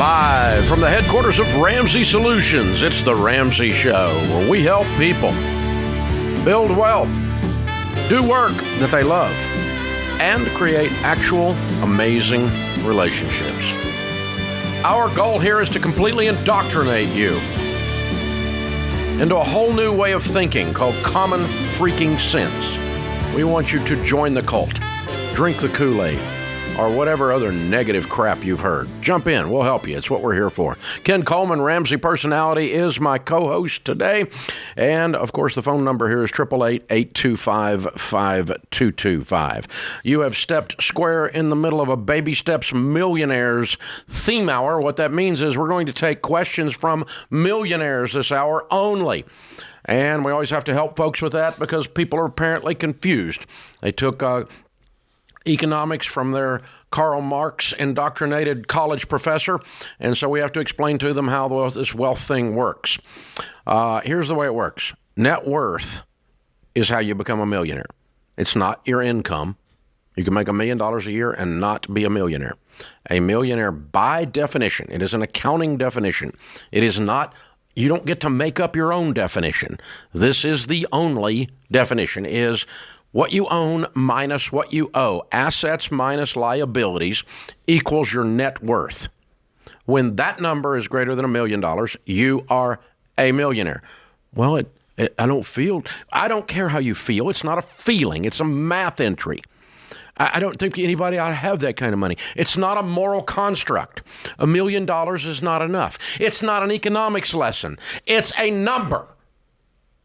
Live from the headquarters of Ramsey Solutions, it's the Ramsey Show, where we help people build wealth, do work that they love, and create actual amazing relationships. Our goal here is to completely indoctrinate you into a whole new way of thinking called common freaking sense. We want you to join the cult, drink the Kool-Aid, or whatever other negative crap you've heard. Jump in. We'll help you. It's what we're here for. Ken Coleman, Ramsey Personality, is my co-host today. And, of course, the phone number here is 888-825-5225. You have stepped square in the middle of a Baby Steps Millionaires theme hour. What that means is we're going to take questions from millionaires this hour only. And we always have to help folks with that because people are apparently confused. They took economics from their Karl Marx indoctrinated college professor, and so we have to explain to them how this wealth thing works. Here's the way it works. Net worth is how you become a millionaire. It's not your income. You can make $1 million a year and not be a millionaire. A millionaire, by definition, it is an accounting definition. It is not, you don't get to make up your own definition. This is the only definition, is what you own minus what you owe. Assets minus liabilities equals your net worth. When that number is greater than $1 million, you are a millionaire. Well, I don't care how you feel. It's not a feeling. It's a math entry. I don't think anybody ought to have that kind of money. It's not a moral construct. $1 million is not enough. It's not an economics lesson. It's a number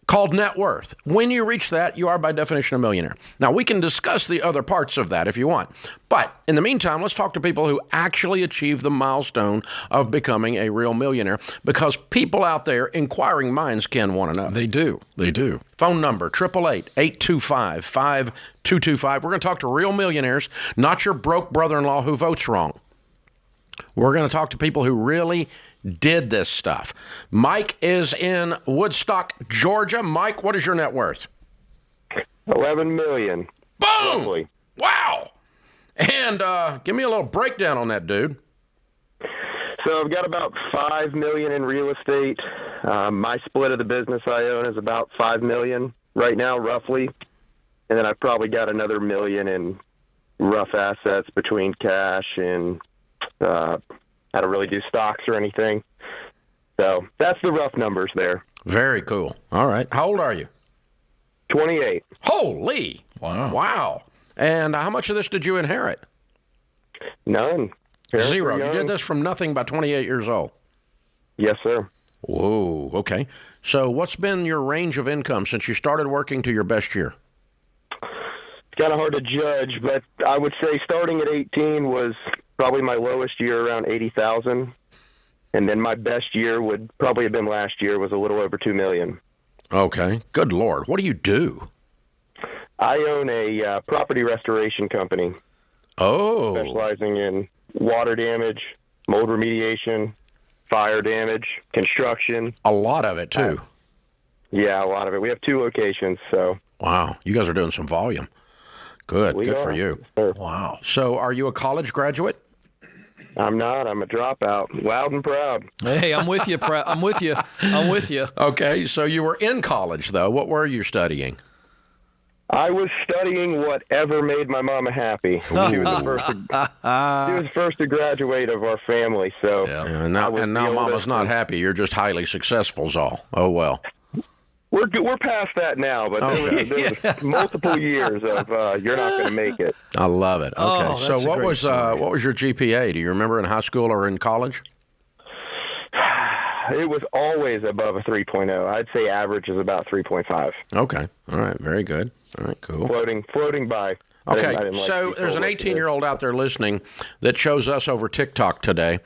called net worth. When you reach that, you are by definition a millionaire. Now, we can discuss the other parts of that if you want. But in the meantime, let's talk to people who actually achieve the milestone of becoming a real millionaire, because people out there, inquiring minds, can want to know. They do. Phone number, 888-825-5225. We're going to talk to real millionaires, not your broke brother-in-law who votes wrong. We're going to talk to people who really did this stuff. Mike is in Woodstock, Georgia. Mike, what is your net worth? $11 million. Boom! Roughly. Wow! And give me a little breakdown on that, dude. So I've got about $5 million in real estate. My split of the business I own is about $5 million right now, roughly. And then I've probably got another $1 million in rough assets between cash and I don't really do stocks or anything. So that's the rough numbers there. Very cool. All right. How old are you? 28. Holy. Wow. And how much of this did you inherit? None. Parents Zero. were You young. did this from nothing by 28 years old. Yes, sir. Whoa. Okay. So what's been your range of income since you started working to your best year? It's kind of hard to judge, but I would say starting at 18 was probably my lowest year, around 80,000. And then my best year would probably have been last year, was a little over 2 million. Okay. Good Lord. What do you do? I own a property restoration company. Oh. Specializing in water damage, mold remediation, fire damage, construction. A lot of it, too. Yeah, a lot of it. We have 2 locations, so. Wow. You guys are doing some volume. Good. We Good are. for you. Sure. Wow. So are you a college graduate? I'm not. I'm a dropout. Loud and proud. Hey, I'm with you. I'm with you. Okay. So you were in college, though. What were you studying? I was studying whatever made my mama happy. She was the first to graduate of our family, so. Yeah, and now Mama's not happy. You're just highly successful, is all. Oh, well. We're past that now, but there was multiple years of you're not going to make it. I love it. Okay, Oh, so that's a what great was your GPA? Do you remember in high school or in college? It was always above a 3.0. I'd say average is about 3.5. Okay, all right, very good. All right, cool. Floating by. Okay, I didn't like so to be there's an told what to do. 18-year-old out there listening that chose us over TikTok today,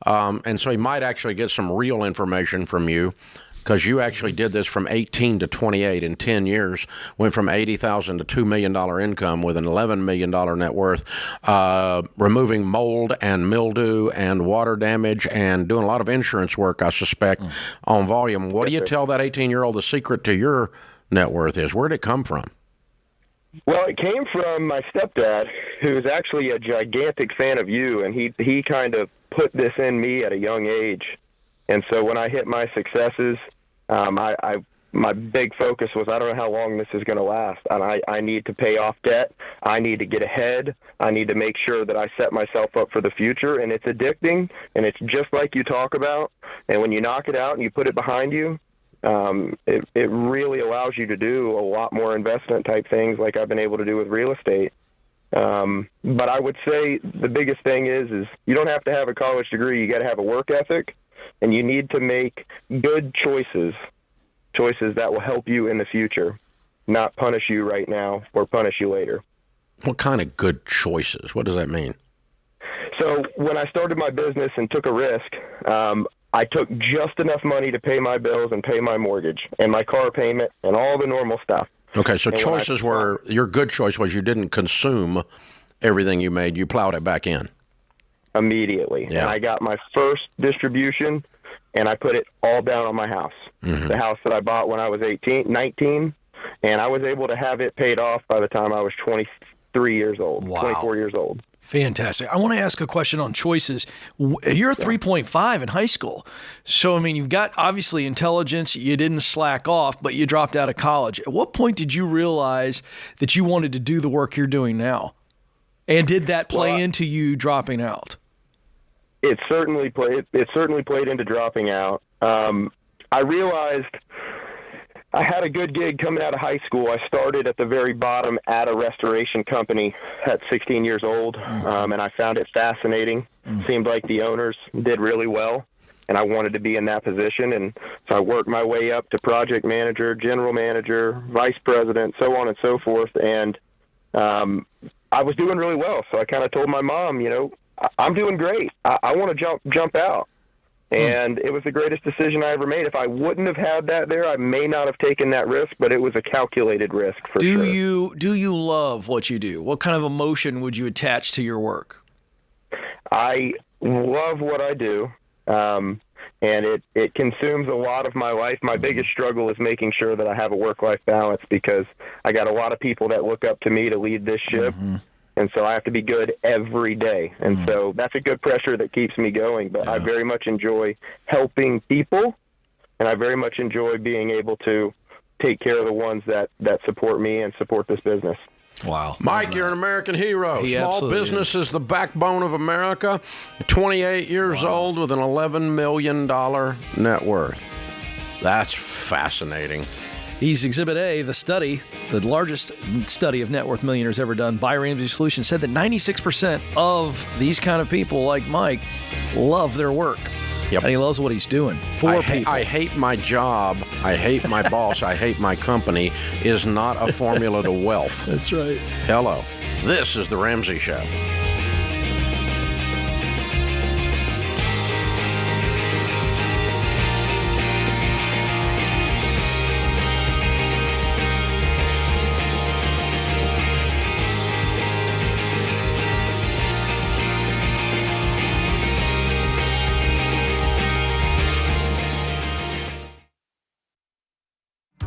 and so he might actually get some real information from you, because you actually did this from 18 to 28 in 10 years, went from $80,000 to $2 million income with an $11 million net worth, removing mold and mildew and water damage and doing a lot of insurance work, I suspect, on volume. What do you tell that 18-year-old the secret to your net worth is? Where did it come from? Well, it came from my stepdad, who's actually a gigantic fan of you, and he kind of put this in me at a young age. And so when I hit my successes, my big focus was, I don't know how long this is going to last, and I need to pay off debt. I need to get ahead. I need to make sure that I set myself up for the future, and it's addicting, and it's just like you talk about. And when you knock it out and you put it behind you, it really allows you to do a lot more investment type things like I've been able to do with real estate. But I would say the biggest thing is you don't have to have a college degree. You got to have a work ethic, and you need to make good choices that will help you in the future, not punish you right now or punish you later. What kind of good choices? What does that mean? So when I started my business and took a risk, I took just enough money to pay my bills and pay my mortgage and my car payment and all the normal stuff. Okay, so choices were, your good choice was you didn't consume everything you made. You plowed it back in. Immediately. Yeah. And I got my first distribution, and I put it all down on my house. Mm-hmm. The house that I bought when I was 19, and I was able to have it paid off by the time I was 23 years old, Wow. 24 years old. Fantastic. I want to ask a question on choices. You're a 3.5 in high school. So, I mean, you've got obviously intelligence. You didn't slack off, but you dropped out of college. At what point did you realize that you wanted to do the work you're doing now? And did that play into you dropping out? It certainly played into dropping out. I realized I had a good gig coming out of high school. I started at the very bottom at a restoration company at 16 years old, and I found it fascinating. Seemed like the owners did really well, and I wanted to be in that position. And so I worked my way up to project manager, general manager, vice president, so on and so forth. And I was doing really well, so I kind of told my mom, I'm doing great. I want to jump out. And it was the greatest decision I ever made. If I wouldn't have had that there, I may not have taken that risk, but it was a calculated risk for sure. Do you love what you do? What kind of emotion would you attach to your work? I love what I do, and it consumes a lot of my life. My biggest struggle is making sure that I have a work-life balance, because I got a lot of people that look up to me to lead this ship. And so I have to be good every day. And so that's a good pressure that keeps me going. But I very much enjoy helping people, and I very much enjoy being able to take care of the ones that support me and support this business. Wow. Mike, you're an American hero. He Small absolutely business is the backbone of America. 28 years old with an $11 million net worth. That's fascinating. He's Exhibit A, the largest study of net worth millionaires ever done by Ramsey Solutions, said that 96% of these kind of people like Mike love their work. Yep. And he loves what he's doing for people. I hate my job. I hate my boss. I hate my company is not a formula to wealth. That's right. Hello. This is The Ramsey Show.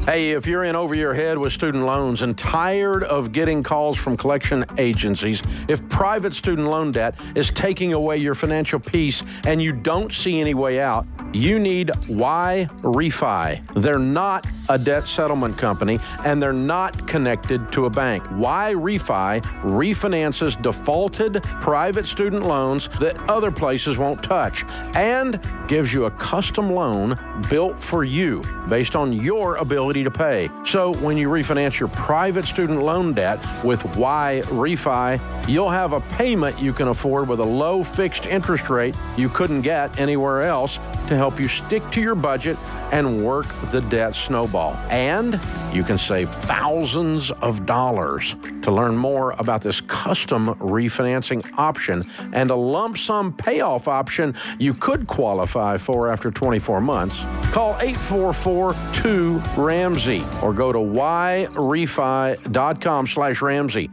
Hey, if you're in over your head with student loans and tired of getting calls from collection agencies, if private student loan debt is taking away your financial peace and you don't see any way out, you need Y-Refi. They're not a debt settlement company, and they're not connected to a bank. Y-Refi refinances defaulted private student loans that other places won't touch and gives you a custom loan built for you based on your ability to pay. So when you refinance your private student loan debt with Y-Refi, you'll have a payment you can afford with a low fixed interest rate you couldn't get anywhere else to help you stick to your budget and work the debt snowball. And you can save thousands of dollars. To learn more about this custom refinancing option and a lump sum payoff option you could qualify for after 24 months, call 844-2-RAMSEY or go to yrefi.com/Ramsey.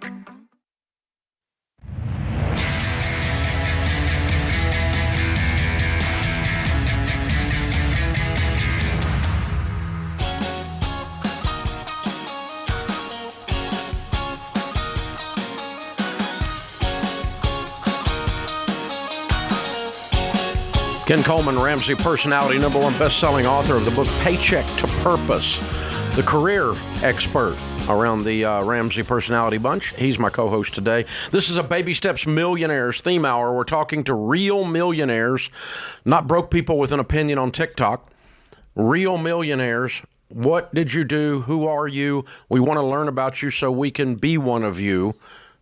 Ken Coleman, Ramsey personality, #1 best-selling author of the book Paycheck to Purpose, the career expert around the Ramsey personality bunch. He's my co-host today. This is a Baby Steps Millionaires theme hour. We're talking to real millionaires, not broke people with an opinion on TikTok. Real millionaires. What did you do? Who are you? We want to learn about you so we can be one of you.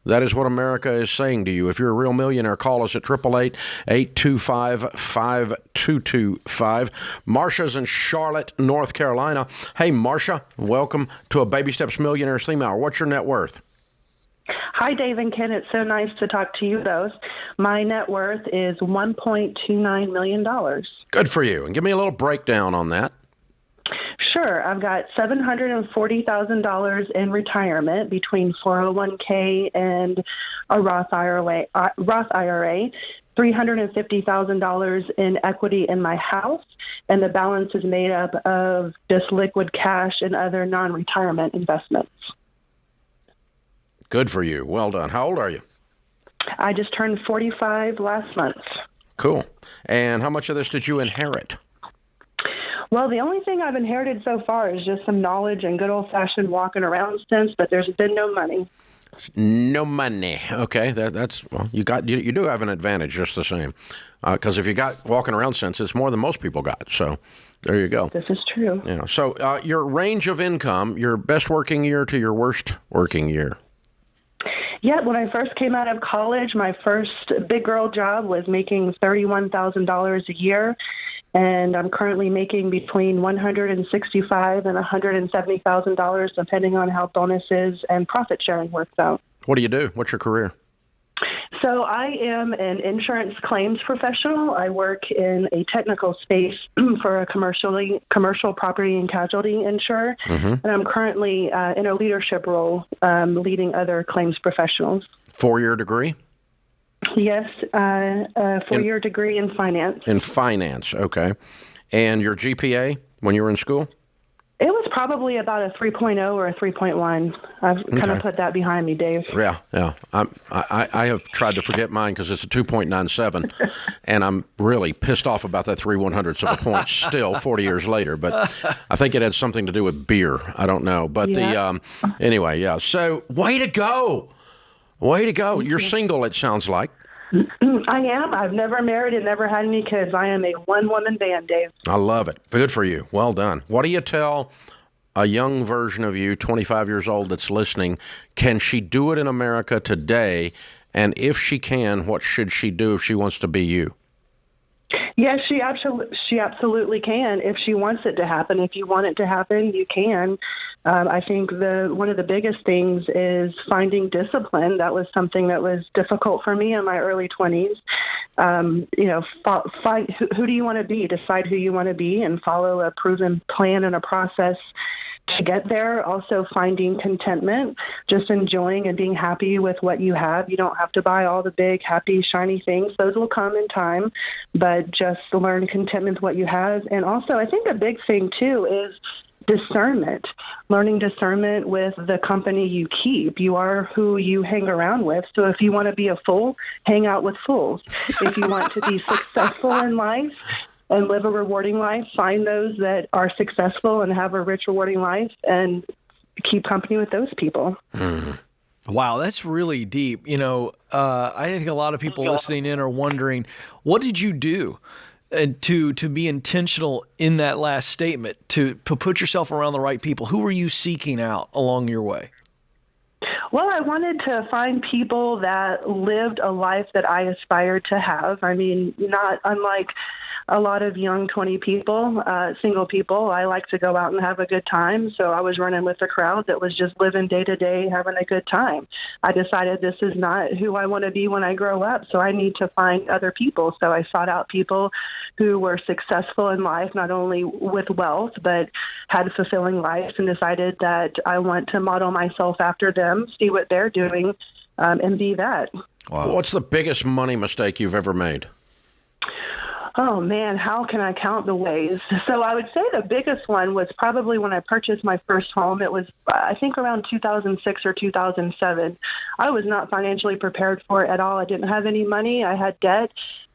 That is what America is saying to you. If you're a real millionaire, call us at 888-825-5225. Marsha's in Charlotte, North Carolina. Hey, Marsha, welcome to a Baby Steps Millionaires theme hour. What's your net worth? Hi, Dave and Ken. It's so nice to talk to you both. My net worth is $1.29 million. Good for you. And give me a little breakdown on that. Sure. I've got $740,000 in retirement between 401k and a Roth IRA, $350,000 in equity in my house, and the balance is made up of just liquid cash and other non-retirement investments. Good for you. Well done. How old are you? I just turned 45 last month. Cool. And how much of this did you inherit? Well, the only thing I've inherited so far is just some knowledge and good old-fashioned walking around sense, but there's been no money. No money. Okay, that's well, you do have an advantage just the same, because if you got walking around sense, it's more than most people got. So there you go. This is true. Yeah. So your range of income, your best working year to your worst working year. Yeah, when I first came out of college, my first big girl job was making $31,000 a year. And I'm currently making between $165,000 and $170,000, depending on how bonuses and profit sharing works out. What do you do? What's your career? So I am an insurance claims professional. I work in a technical space for a commercial property and casualty insurer, and I'm currently in a leadership role leading other claims professionals. 4-year degree? Yes, a 4-year degree in finance. In finance, okay. And your GPA when you were in school? It was probably about a 3.0 or a 3.1. I've kind of put that behind me, Dave. Yeah. I have tried to forget mine because it's a 2.97, and I'm really pissed off about that 3/100ths of a point still 40 years later. But I think it had something to do with beer. I don't know. But anyway, yeah. So way to go. Way to go. You're single, it sounds like. I am. I've never married and never had any kids. I am a one-woman band, Dave. I love it. Good for you. Well done. What do you tell a young version of you, 25 years old, that's listening? Can she do it in America today? And if she can, what should she do if she wants to be you? Yes, she absolutely can if she wants it to happen. If you want it to happen, you can. I think one of the biggest things is finding discipline. That was something that was difficult for me in my early 20s. Find who do you want to be? Decide who you want to be and follow a proven plan and a process to get there. Also finding contentment, just enjoying and being happy with what you have. You don't have to buy all the big, happy, shiny things. Those will come in time, but just learn contentment with what you have. And also, I think a big thing, too, is discernment, learning discernment with the company you keep. You are who you hang around with. So if you want to be a fool, hang out with fools. If you want to be successful in life and live a rewarding life, find those that are successful and have a rich, rewarding life and keep company with those people. Wow, that's really deep. I think a lot of people listening in are wondering, what did you do? And to be intentional in that last statement, to put yourself around the right people. Who were you seeking out along your way? Well, I wanted to find people that lived a life that I aspired to have. I mean, not unlike a lot of young 20 people, single people. I like to go out and have a good time. So I was running with a crowd that was just living day to day, having a good time. I decided this is not who I want to be when I grow up. So I need to find other people. So I sought out people who were successful in life, not only with wealth, but had fulfilling lives, and decided that I want to model myself after them, see what they're doing, and be that. Wow. What's the biggest money mistake you've ever made? Oh, man, how can I count the ways? So I would say the biggest one was probably when I purchased my first home. It was, I think, around 2006 or 2007. I was not financially prepared for it at all. I didn't have any money. I had debt.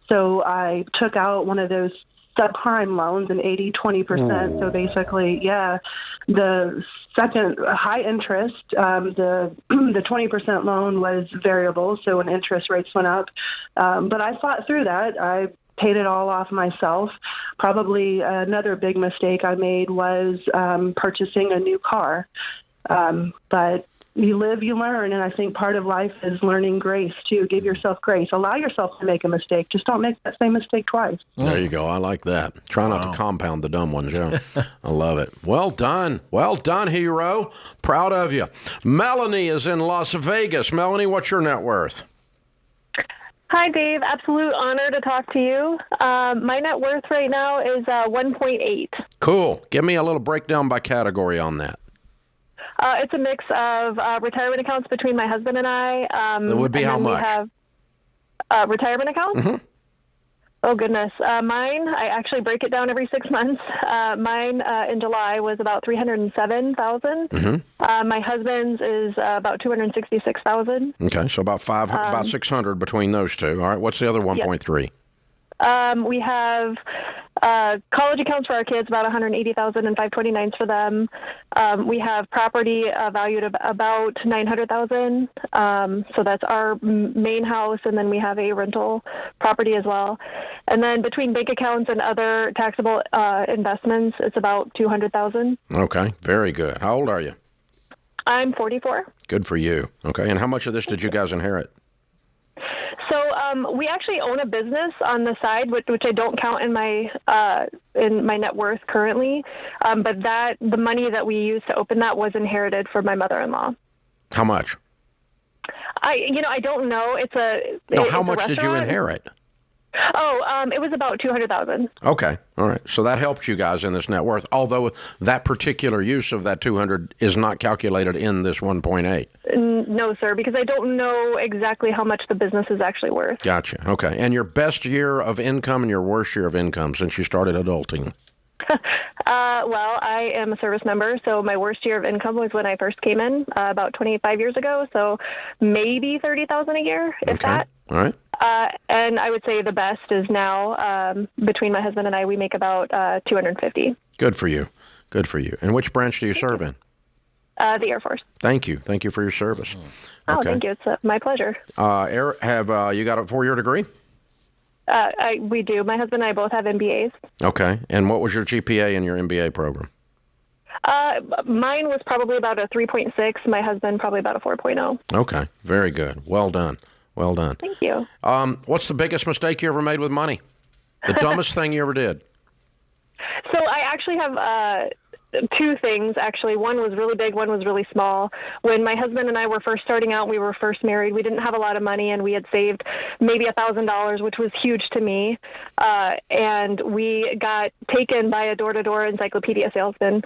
So I took out one of those subprime loans, an 80-20%. So basically, the second high interest, the 20% loan was variable, so when interest rates went up. But I fought through that. I paid it all off myself. Probably another big mistake I made was purchasing a new car. But you live, you learn, and I think part of life is learning grace, too. Give yourself grace. Allow yourself to make a mistake. Just don't make that same mistake twice. There you go. I like that. Try not to compound the dumb ones, yeah. I love it. Well done. Well done, hero. Proud of you. Melanie is in Las Vegas. Melanie, what's your net worth? Hi, Dave. Absolute honor to talk to you. My net worth right now is 1.8. Cool. Give me a little breakdown by category on that. It's a mix of retirement accounts between my husband and I. That would be how much? We have retirement accounts? Mm-hmm. Oh, goodness. Mine, I actually break it down every 6 months. Mine in July was about $307,000. Mm-hmm. My husband's is about $266,000. Okay, so about 600 between those two. All right, what's the other 1.3? We have college accounts for our kids, about $180,000 and 529s for them. We have property valued at about $900,000. So that's our main house, and then we have a rental property as well. And then between bank accounts and other taxable investments, it's about $200,000. Okay, very good. How old are you? I'm 44. Good for you. Okay, and how much of this did you guys inherit? So we actually own a business on the side, which I don't count in my net worth currently. But the money that we used to open that was inherited from my mother-in-law. How much? I don't know. How much did you inherit? Oh, it was about $200,000. Okay, all right. So that helps you guys in this net worth, although that particular use of that 200 is not calculated in this 1.8. No, sir, because I don't know exactly how much the business is actually worth. Gotcha. Okay. And your best year of income and your worst year of income since you started adulting? Well, I am a service member, so my worst year of income was when I first came in about 25 years ago, so maybe $30,000 a year, if that. All right. And I would say the best is now, between my husband and I, we make about $250. Good for you. Good for you. And which branch do you serve in? The Air Force. Thank you. Thank you for your service. Oh, thank you. It's my pleasure. Have you got a 4-year degree? We do. My husband and I both have MBAs. Okay. And what was your GPA in your MBA program? Mine was probably about a 3.6. My husband probably about a 4.0. Okay. Very good. Well done. Well done. Thank you. What's the biggest mistake you ever made with money? The dumbest thing you ever did? So I actually have two things, actually. One was really big, one was really small. When my husband and I were first starting out, we were first married, we didn't have a lot of money, and we had saved maybe $1,000, which was huge to me. And we got taken by a door-to-door encyclopedia salesman,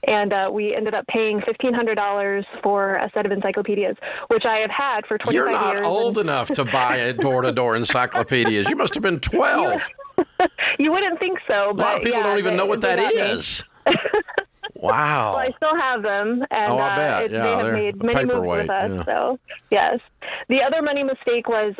and we ended up paying $1,500 for a set of encyclopedias, which I have had for 25 years. You're not old enough to buy a door-to-door encyclopedias. You must have been 12. You wouldn't think so. But a lot of people don't even know what that is. Wow. Well, I still have them, and I bet. they have made many moves with us. Yeah. So, yes. The other money mistake was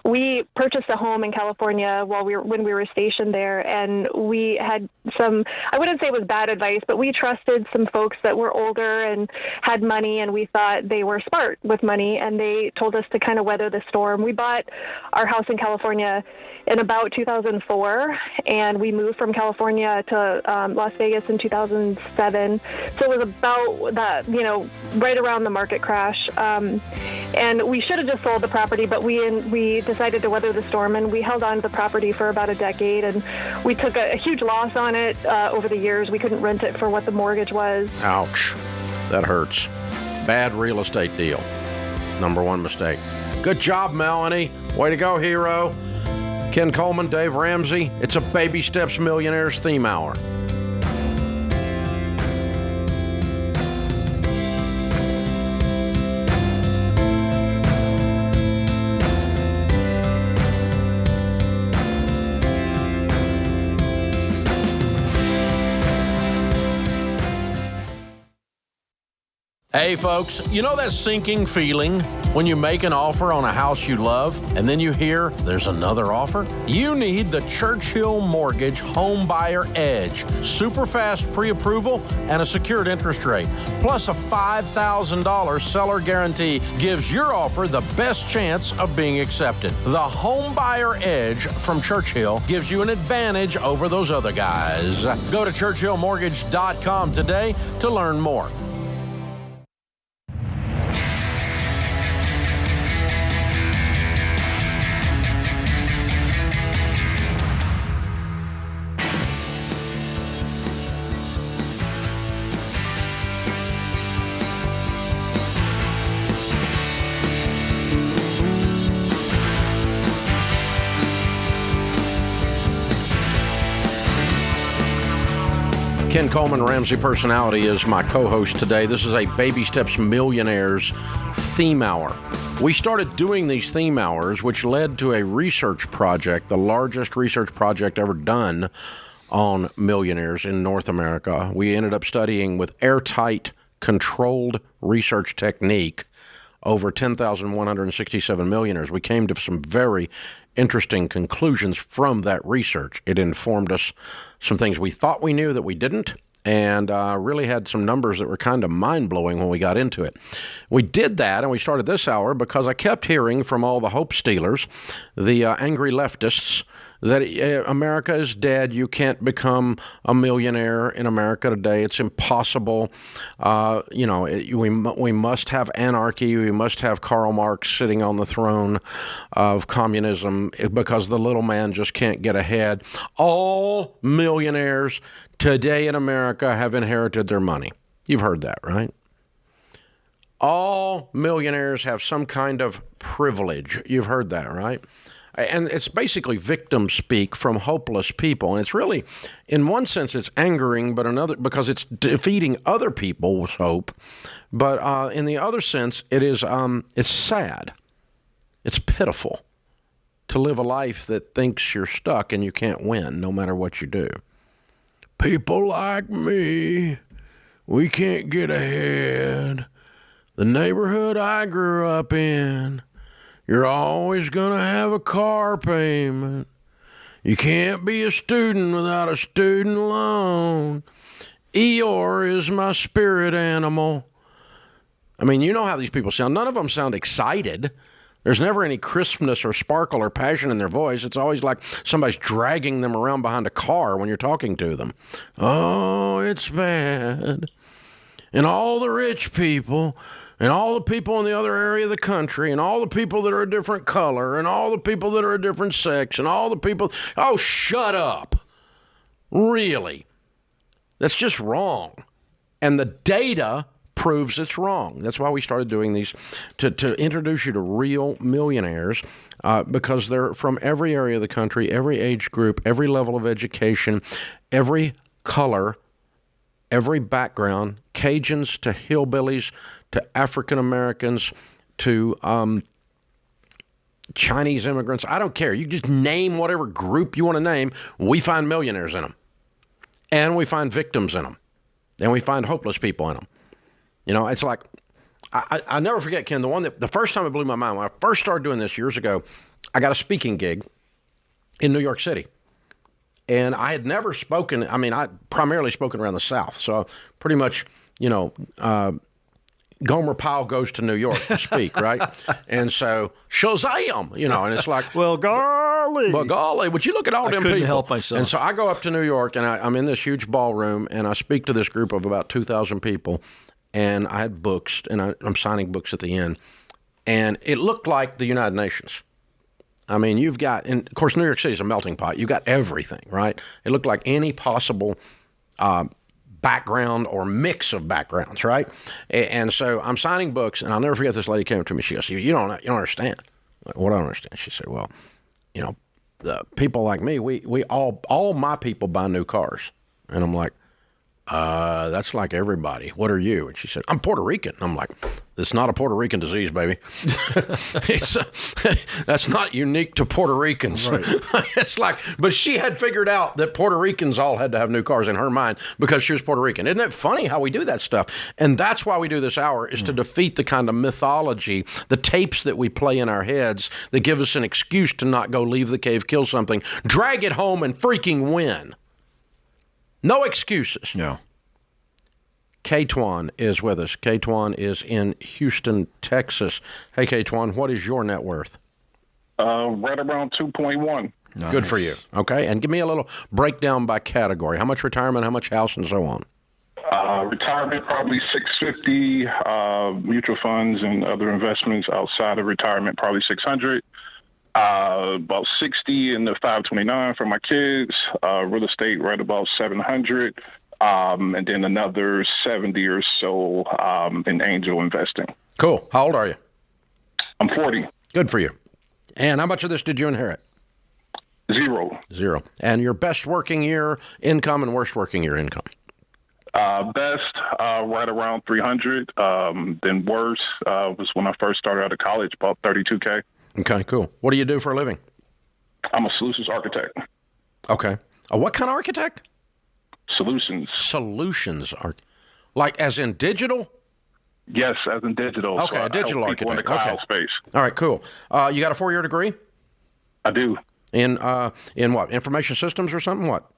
we purchased a home in California when we were stationed there, and we had some, I wouldn't say it was bad advice, but we trusted some folks that were older and had money, and we thought they were smart with money, and they told us to kind of weather the storm. We bought our house in California in about 2004, and we moved from California to Las Vegas in 2007. So it was about that, right around the market crash. And we should have just sold the property, but we decided to weather the storm, and we held on to the property for about a decade, and we took a huge loss on it over the years. We couldn't rent it for what the mortgage was. Ouch. That hurts. Bad real estate deal. Number one mistake. Good job, Melanie. Way to go, hero. Ken Coleman, Dave Ramsey. It's a Baby Steps Millionaires theme hour. Hey, folks, you know that sinking feeling when you make an offer on a house you love and then you hear there's another offer? You need the Churchill Mortgage Home Buyer Edge. Super fast pre-approval and a secured interest rate, plus a $5,000 seller guarantee gives your offer the best chance of being accepted. The Home Buyer Edge from Churchill gives you an advantage over those other guys. Go to churchillmortgage.com today to learn more. Ken Coleman, Ramsey Personality, is my co-host today. This is a Baby Steps Millionaires theme hour. We started doing these theme hours, which led to a research project, the largest research project ever done on millionaires in North America. We ended up studying with airtight, controlled research technique over 10,167 millionaires. We came to some very interesting conclusions from that research. It informed us some things we thought we knew that we didn't, and really had some numbers that were kind of mind-blowing when we got into it. We did that, and we started this hour because I kept hearing from all the hope stealers, the angry leftists, that America is dead. You can't become a millionaire in America today. It's impossible. We must have anarchy. We must have Karl Marx sitting on the throne of communism because the little man just can't get ahead. All millionaires today in America have inherited their money. You've heard that, right? All millionaires have some kind of privilege. You've heard that, right? And it's basically victim speak from hopeless people. And it's really, in one sense, it's angering, but another, because it's defeating other people's hope. But in the other sense, it's sad. It's pitiful to live a life that thinks you're stuck and you can't win no matter what you do. People like me, we can't get ahead. The neighborhood I grew up in, you're always going to have a car payment. You can't be a student without a student loan. Eeyore is my spirit animal. I mean, you know how these people sound. None of them sound excited. There's never any crispness or sparkle or passion in their voice. It's always like somebody's dragging them around behind a car when you're talking to them. Oh, it's bad. And all the rich people, and all the people in the other area of the country, and all the people that are a different color, and all the people that are a different sex, and all the people... Oh, shut up. Really. That's just wrong. And the data proves it's wrong. That's why we started doing these, to introduce you to real millionaires, because they're from every area of the country, every age group, every level of education, every color, every background, Cajuns to hillbillies, to African Americans, to Chinese immigrants. I don't care. You just name whatever group you want to name. We find millionaires in them. And we find victims in them. And we find hopeless people in them. You know, it's like, I never forget, Ken, the first time it blew my mind, when I first started doing this years ago, I got a speaking gig in New York City. And I had never spoken, I primarily spoken around the South. So pretty much, Gomer Pyle goes to New York to speak, right? And so, Shazam, and it's like, well, golly, but you look at all them people. I couldn't help myself. And so I go up to New York, and I'm in this huge ballroom, and I speak to this group of about 2,000 people, and I had books, and I'm signing books at the end, and it looked like the United Nations. I mean, you've got, and of course, New York City is a melting pot. You've got everything, right? It looked like any possible background or mix of backgrounds, right? And so I'm signing books, and I'll never forget, this lady came up to me. She goes, you don't understand. Like, what do I understand? She said, well, the people like me, we all my people buy new cars. And I'm like, That's like everybody. What are you? And she said, I'm Puerto Rican. I'm like, it's not a Puerto Rican disease, baby. That's not unique to Puerto Ricans. Right. It's like, but she had figured out that Puerto Ricans all had to have new cars in her mind because she was Puerto Rican. Isn't it funny how we do that stuff? And that's why we do this hour, is to defeat the kind of mythology, the tapes that we play in our heads that give us an excuse to not go leave the cave, kill something, drag it home, and freaking win. No excuses. No. Kwan is with us. Kwan is in Houston, Texas. Hey, Kwan, what is your net worth? Right around 2.1. Nice. Good for you. Okay, and give me a little breakdown by category. How much retirement, how much house, and so on? Retirement, probably 650. Mutual funds and other investments outside of retirement, probably 600. About 60 in the 529 for my kids. Real estate, right about 700. And then another 70 or so in angel investing. Cool. How old are you? I'm 40. Good for you. And how much of this did you inherit? Zero. And your best working year income and worst working year income? Best, right around 300. Then worst was when I first started out of college, about 32K. Okay, cool. What do you do for a living? I'm a solutions architect. Okay. What kind of architect? Solutions. Like as in digital? Yes, as in digital. Okay, so a digital architect. In the cloud space. All right, cool. You got a 4-year degree? I do. In what? Information systems or something? What?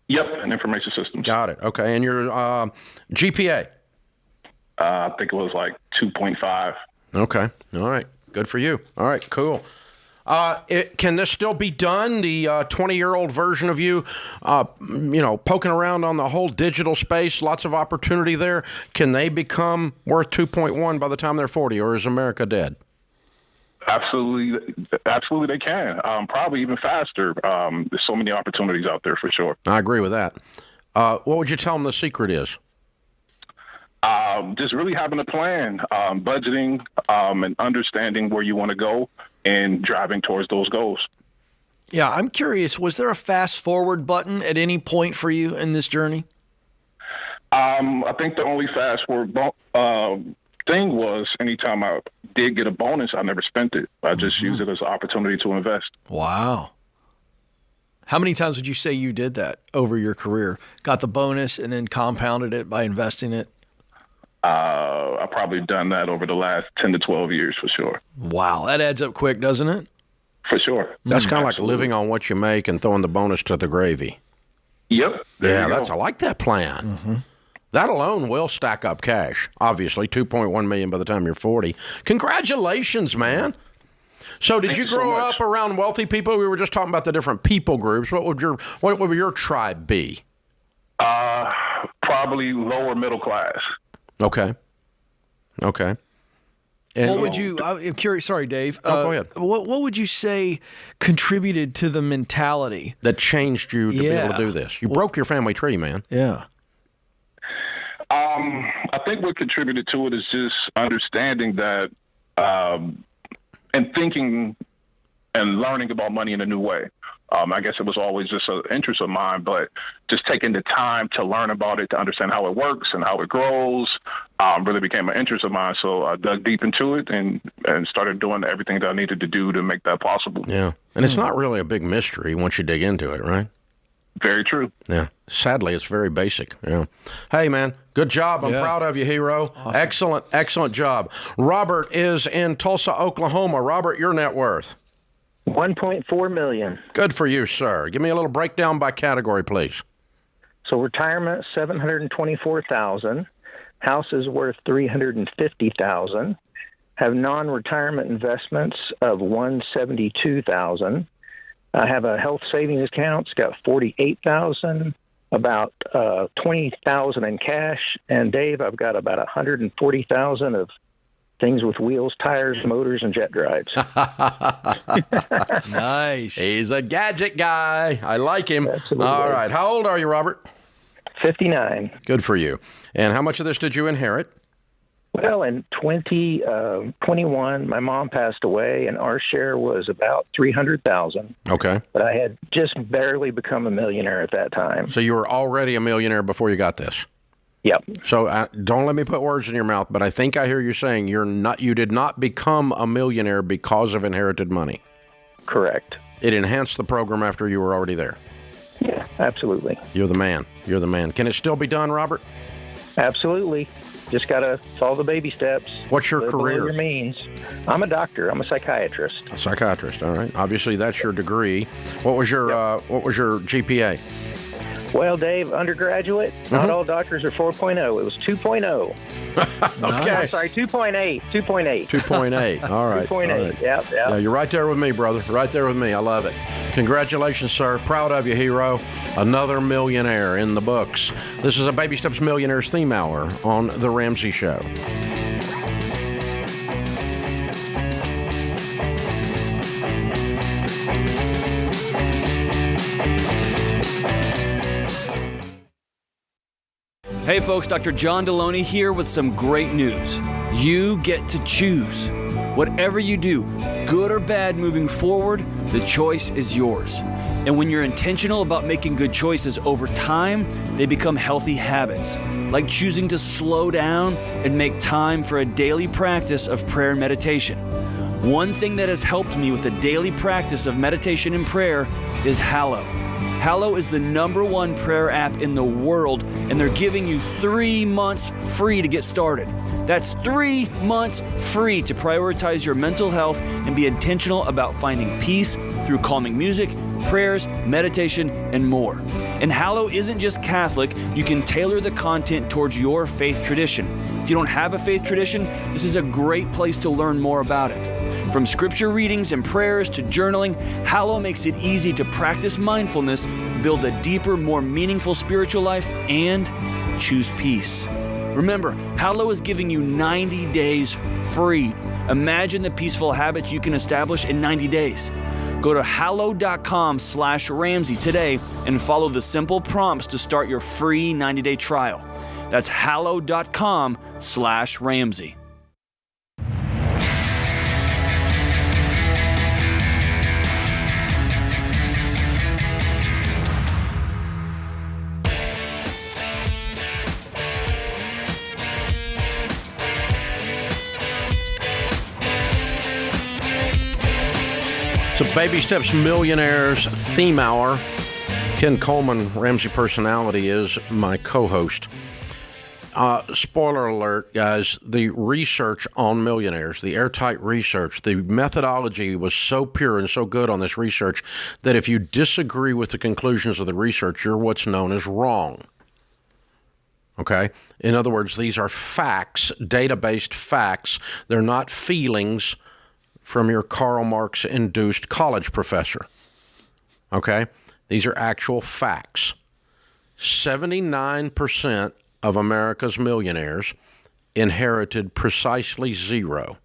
Yep, in information systems. Got it. Okay, and your GPA? I think it was like 2.5. Okay. All right. Good for you. All right, cool. Can this still be done? The 20-year-old version of you, poking around on the whole digital space, lots of opportunity there. Can they become worth 2.1 by the time they're 40, or is America dead? Absolutely they can. Probably even faster. There's so many opportunities out there for sure. I agree with that. What would you tell them the secret is? Just really having a plan, budgeting, and understanding where you want to go and driving towards those goals. Yeah, I'm curious, was there a fast forward button at any point for you in this journey? I think the only fast forward thing was anytime I did get a bonus, I never spent it. I just used it as an opportunity to invest. Wow. How many times would you say you did that over your career? Got the bonus and then compounded it by investing it? I've probably done that over the last 10 to 12 years for sure. Wow, that adds up quick, doesn't it? For sure. That's kind of like living on what you make and throwing the bonus to the gravy. Yep. I like that plan. Mm-hmm. That alone will stack up cash. Obviously, $2.1 million by the time you're 40. Congratulations, man. So did you grow up around wealthy people? We were just talking about the different people groups. What would your tribe be? Probably lower middle class. Okay. And what would you? I'm curious. Sorry, Dave. Go ahead. What would you say contributed to the mentality that changed you to be able to do this? You broke your family tree, man. Yeah. I think what contributed to it is just understanding that, and thinking and learning about money in a new way. I guess it was always just an interest of mine, but just taking the time to learn about it, to understand how it works and how it grows, really became an interest of mine. So I dug deep into it and started doing everything that I needed to do to make that possible. Yeah. And it's not really a big mystery once you dig into it, right? Very true. Yeah. Sadly, it's very basic. Yeah. Hey, man, good job. I'm proud of you, hero. Awesome. Excellent job. Robert is in Tulsa, Oklahoma. Robert, your net worth? $1.4 million. Good for you, sir. Give me a little breakdown by category, please. So retirement, $724,000. House is worth $350,000. Have non-retirement investments of $172,000. I have a health savings account. It's got $48,000. About $20,000 in cash. And Dave, I've got about $140,000 of things with wheels, tires, motors, and jet drives. Nice. He's a gadget guy. I like him. Absolutely. All right. How old are you, Robert? 59. Good for you. And how much of this did you inherit? Well, in 2021, my mom passed away, and our share was about $300,000. Okay. But I had just barely become a millionaire at that time. So you were already a millionaire before you got this? Yep. So don't let me put words in your mouth, but I think I hear you saying you did not become a millionaire because of inherited money. Correct. It enhanced the program after you were already there. Yeah, absolutely. You're the man. You're the man. Can it still be done, Robert? Absolutely. Just got to follow the baby steps. What's your Live below career? your means. I'm a doctor. I'm a psychiatrist. A psychiatrist. All right. Obviously, that's your degree. What was your GPA? Well, Dave, undergraduate, not all doctors are 4.0. It was 2.0. Okay. I'm sorry, 2.8. 2.8. 2.8. All right. 2.8. All right. Yep. Yeah, you're right there with me, brother. Right there with me. I love it. Congratulations, sir. Proud of you, hero. Another millionaire in the books. This is a Baby Steps Millionaires theme hour on The Ramsey Show. Hey folks, Dr. John Deloney here with some great news. You get to choose. Whatever you do, good or bad moving forward, the choice is yours. And when you're intentional about making good choices over time, they become healthy habits, like choosing to slow down and make time for a daily practice of prayer and meditation. One thing that has helped me with the daily practice of meditation and prayer is Hallow. Hallow is the #1 prayer app in the world, and they're giving you 3 months free to get started. That's 3 months free to prioritize your mental health and be intentional about finding peace through calming music, prayers, meditation, and more. And Hallow isn't just Catholic. You can tailor the content towards your faith tradition. If you don't have a faith tradition, this is a great place to learn more about it. From scripture readings and prayers to journaling, Hallow makes it easy to practice mindfulness, build a deeper, more meaningful spiritual life, and choose peace. Remember, Hallow is giving you 90 days free. Imagine the peaceful habits you can establish in 90 days. Go to hallow.com/Ramsey today and follow the simple prompts to start your free 90-day trial. That's hallow.com/Ramsey. It's a Baby Steps Millionaires theme hour. Ken Coleman, Ramsey Personality, is my co-host. Spoiler alert, guys, the research on millionaires, the airtight research, the methodology was so pure and so good on this research that if you disagree with the conclusions of the research, you're what's known as wrong. Okay? In other words, these are facts, data-based facts. They're not feelings from your Karl Marx-induced college professor. Okay? These are actual facts. 79% of America's millionaires inherited precisely zero.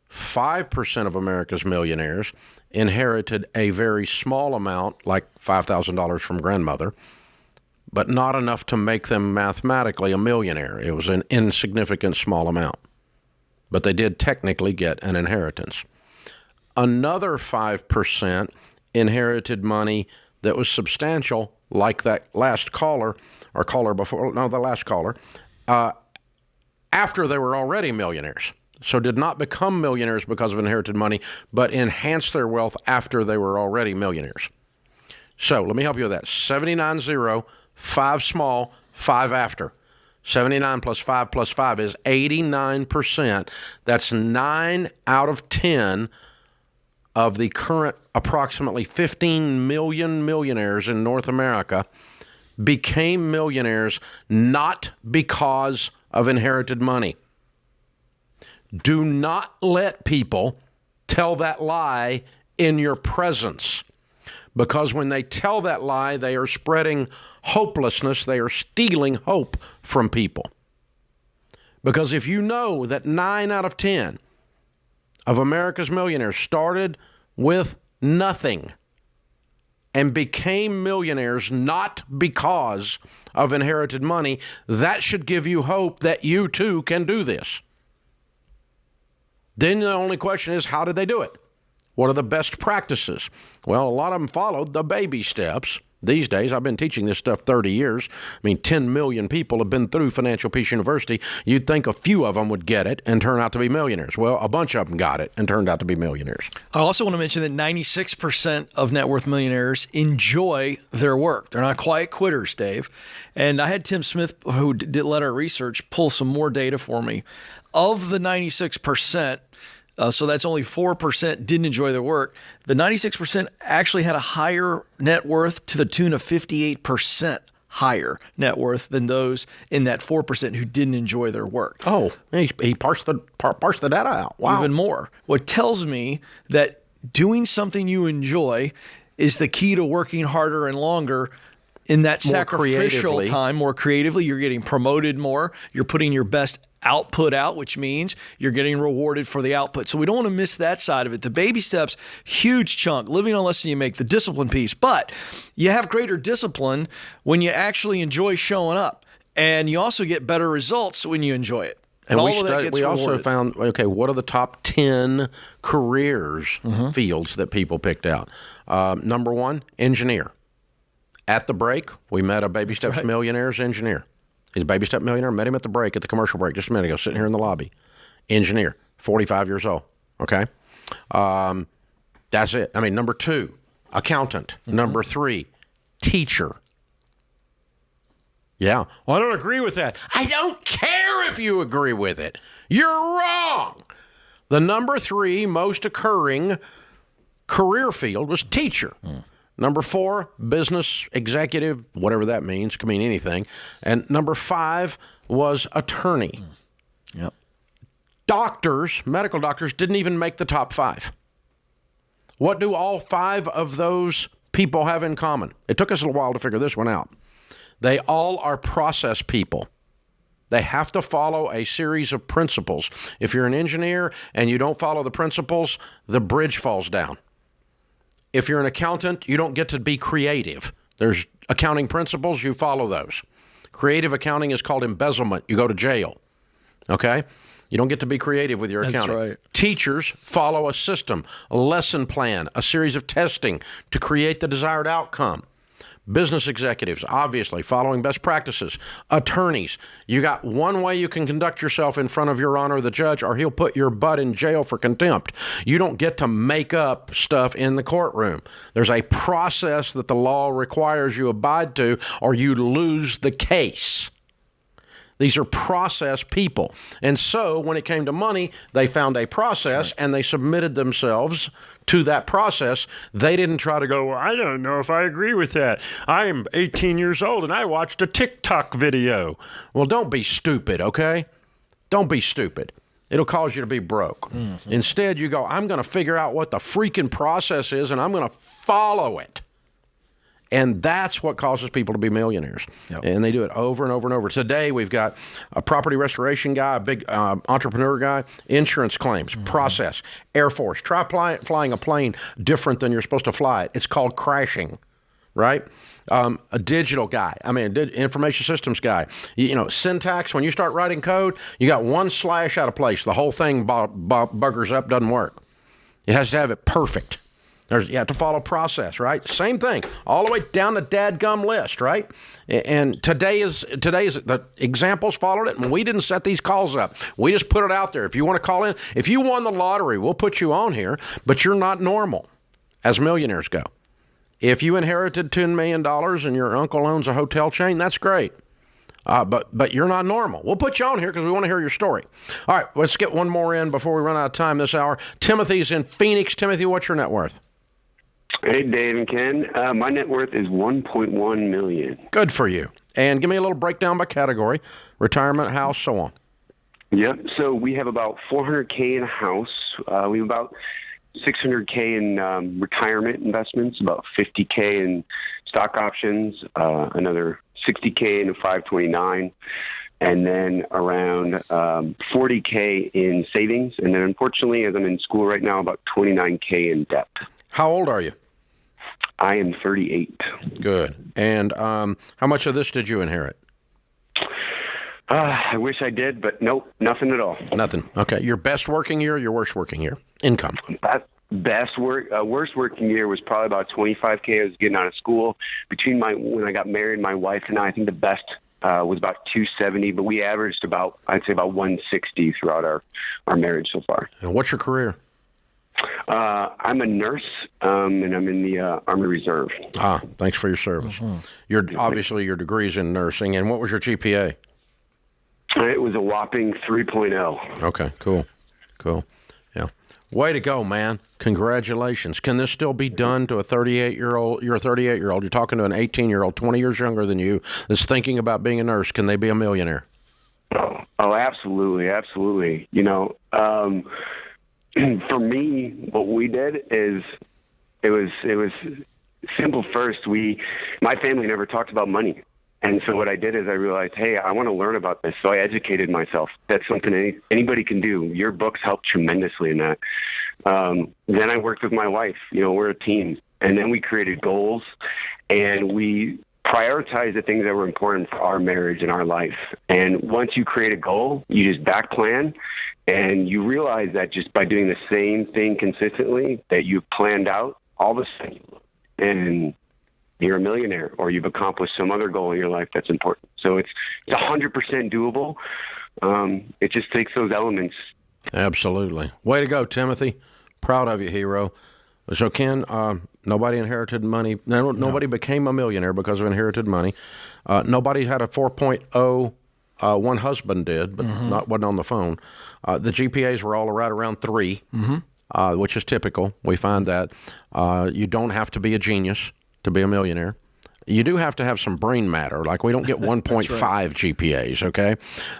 5% of America's millionaires inherited a very small amount, like $5,000 from grandmother, but not enough to make them mathematically a millionaire. It was an insignificant small amount. But they did technically get an inheritance. Another 5% inherited money that was substantial, like that last caller, or caller before, no, the last caller, after they were already millionaires. So did not become millionaires because of inherited money, but enhanced their wealth after they were already millionaires. So let me help you with that. 79 zero, 5 small, 5 after. 79 plus 5 is 89%. That's 9 out of 10 of the current approximately 15 million millionaires in North America became millionaires not because of inherited money. Do not let people tell that lie in your presence, because when they tell that lie, they are spreading hopelessness. They are stealing hope from people. Because if you know that 9 out of 10 of America's millionaires started with nothing and became millionaires not because of inherited money, that should give you hope that you too can do this. Then the only question is, how did they do it? What are the best practices? Well, a lot of them followed the baby steps these days. I've been teaching this stuff 30 years. I mean, 10 million people have been through Financial Peace University. You'd think a few of them would get it and turn out to be millionaires. Well, a bunch of them got it and turned out to be millionaires. I also want to mention that 96% of net worth millionaires enjoy their work. They're not quiet quitters, Dave. And I had Tim Smith, who led our research, pull some more data for me. Of the 96%, so that's only 4% didn't enjoy their work. The 96% actually had a higher net worth to the tune of 58% higher net worth than those in that 4% who didn't enjoy their work. Oh, he parsed the data out. Wow. Even more. What tells me that doing something you enjoy is the key to working harder and longer in that More sacrificial creatively. time, more creatively. You're getting promoted more. You're putting your best output out, which means you're getting rewarded for the output. So we don't want to miss that side of it. The baby steps, huge chunk, living on less than you make, the discipline piece. But you have greater discipline when you actually enjoy showing up. And you also get better results when you enjoy it. And all of that gets we also rewarded. found, okay, what are the top 10 careers, fields that people picked out? Number 1, engineer. At the break, we met a Baby Steps Millionaires engineer. He's a Baby Step millionaire. Met him at the break, at the commercial break, just a minute ago, sitting here in the lobby. Engineer, 45 years old. Okay? That's it. I mean, number 2, accountant. Number 3, teacher. Yeah. Well, I don't agree with that. I don't care if you agree with it. You're wrong. The number 3 most occurring career field was teacher. Number 4, business executive, whatever that means, can mean anything. And number 5 was attorney. Yep. Doctors, medical doctors, didn't even make the top 5. What do all 5 of those people have in common? It took us a little while to figure this one out. They all are process people. They have to follow a series of principles. If you're an engineer and you don't follow the principles, the bridge falls down. If you're an accountant, you don't get to be creative. There's accounting principles, you follow those. Creative accounting is called embezzlement. You go to jail. Okay? You don't get to be creative with your accounting. That's right. Teachers follow a system, a lesson plan, a series of testing to create the desired outcome. Business executives, obviously, following best practices. Attorneys, you got one way you can conduct yourself in front of your honor, the judge, or he'll put your butt in jail for contempt. You don't get to make up stuff in the courtroom. There's a process that the law requires you abide to, or you lose the case. These are process people. And so when it came to money, they found a process and they submitted themselves to that process. They didn't try to go, well, I don't know if I agree with that. I'm 18 years old and I watched a TikTok video. Well, don't be stupid, okay? Don't be stupid. It'll cause you to be broke. Instead, you go, I'm going to figure out what the freaking process is and I'm going to follow it. And that's what causes people to be millionaires. Yep. And they do it over and over and over. Today, we've got a property restoration guy, a big entrepreneur guy, insurance claims, process, Air Force. Try flying a plane different than you're supposed to fly it. It's called crashing, right? A digital guy, information systems guy. Syntax, when you start writing code, you got one slash out of place. The whole thing buggers up, doesn't work. It has to have it perfect. You have to follow process, right? Same thing, all the way down the dadgum list, right? And today is the examples followed it, and we didn't set these calls up. We just put it out there. If you want to call in, if you won the lottery, we'll put you on here, but you're not normal, as millionaires go. If you inherited $10 million and your uncle owns a hotel chain, that's great. But you're not normal. We'll put you on here because we want to hear your story. All right, let's get one more in before we run out of time this hour. Timothy's in Phoenix. Timothy, what's your net worth? Hey, Dave and Ken. My net worth is $1.1 million. Good for you. And give me a little breakdown by category: retirement, house, so on. Yep. So we have about $400K in a house. We have about $600K in retirement investments, about $50K in stock options, another $60K in a 529, and then around $40K in savings. And then, unfortunately, as I'm in school right now, about $29K in debt. How old are you? I am 38. Good. And how much of this did you inherit? I wish I did, but nope, nothing at all. Nothing. Okay. Your best working year, your worst working year? Income. worst working year was probably about $25K. I was getting out of school. When I got married, my wife and I think the best was about $270, but we averaged about $160 throughout our marriage so far. And what's your career? I'm a nurse, and I'm in the Army Reserve. Thanks for your service. Mm-hmm. Obviously your degree's in nursing, and what was your GPA? It was a whopping 3.0. Okay, cool. Yeah. Way to go, man. Congratulations. Can this still be done to a 38-year-old? You're a 38-year-old. You're talking to an 18-year-old, 20 years younger than you, that's thinking about being a nurse. Can they be a millionaire? Oh, absolutely. Absolutely. For me, what we did is it was simple. First, my family never talked about money. And so what I did is I realized, hey, I want to learn about this. So I educated myself. That's something anybody can do. Your books help tremendously in that. Then I worked with my wife. We're a team. And then we created goals, and we prioritized the things that were important for our marriage and our life. And once you create a goal, you just back plan, and you realize that just by doing the same thing consistently that you've planned out, all of a sudden and you're a millionaire, or you've accomplished some other goal in your life that's important. So it's 100% doable. It just takes those elements. Absolutely. Way to go, Timothy. Proud of you, hero. So, Ken, nobody inherited money. Nobody became a millionaire because of inherited money. Nobody had a 4.0. One husband did, but wasn't on the phone. The GPAs were all right around 3, which is typical. We find that. You don't have to be a genius to be a millionaire. You do have to have some brain matter. Like, we don't get 1.5 GPAs, okay?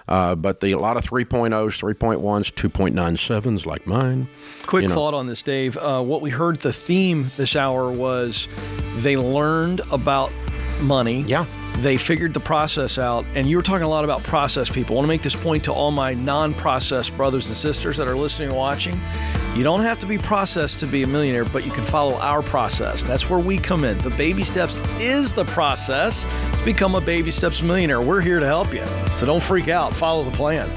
But a lot of 3.0s, 3.1s, 2.97s like mine. Quick thought on this, Dave. What we heard the theme this hour was they learned about money. Yeah. They figured the process out, and you were talking a lot about process people. I want to make this point to all my non-process brothers and sisters that are listening and watching. You don't have to be processed to be a millionaire, but you can follow our process. That's where we come in. The baby steps is the process to become a baby steps millionaire. We're here to help you, so don't freak out. Follow the plan.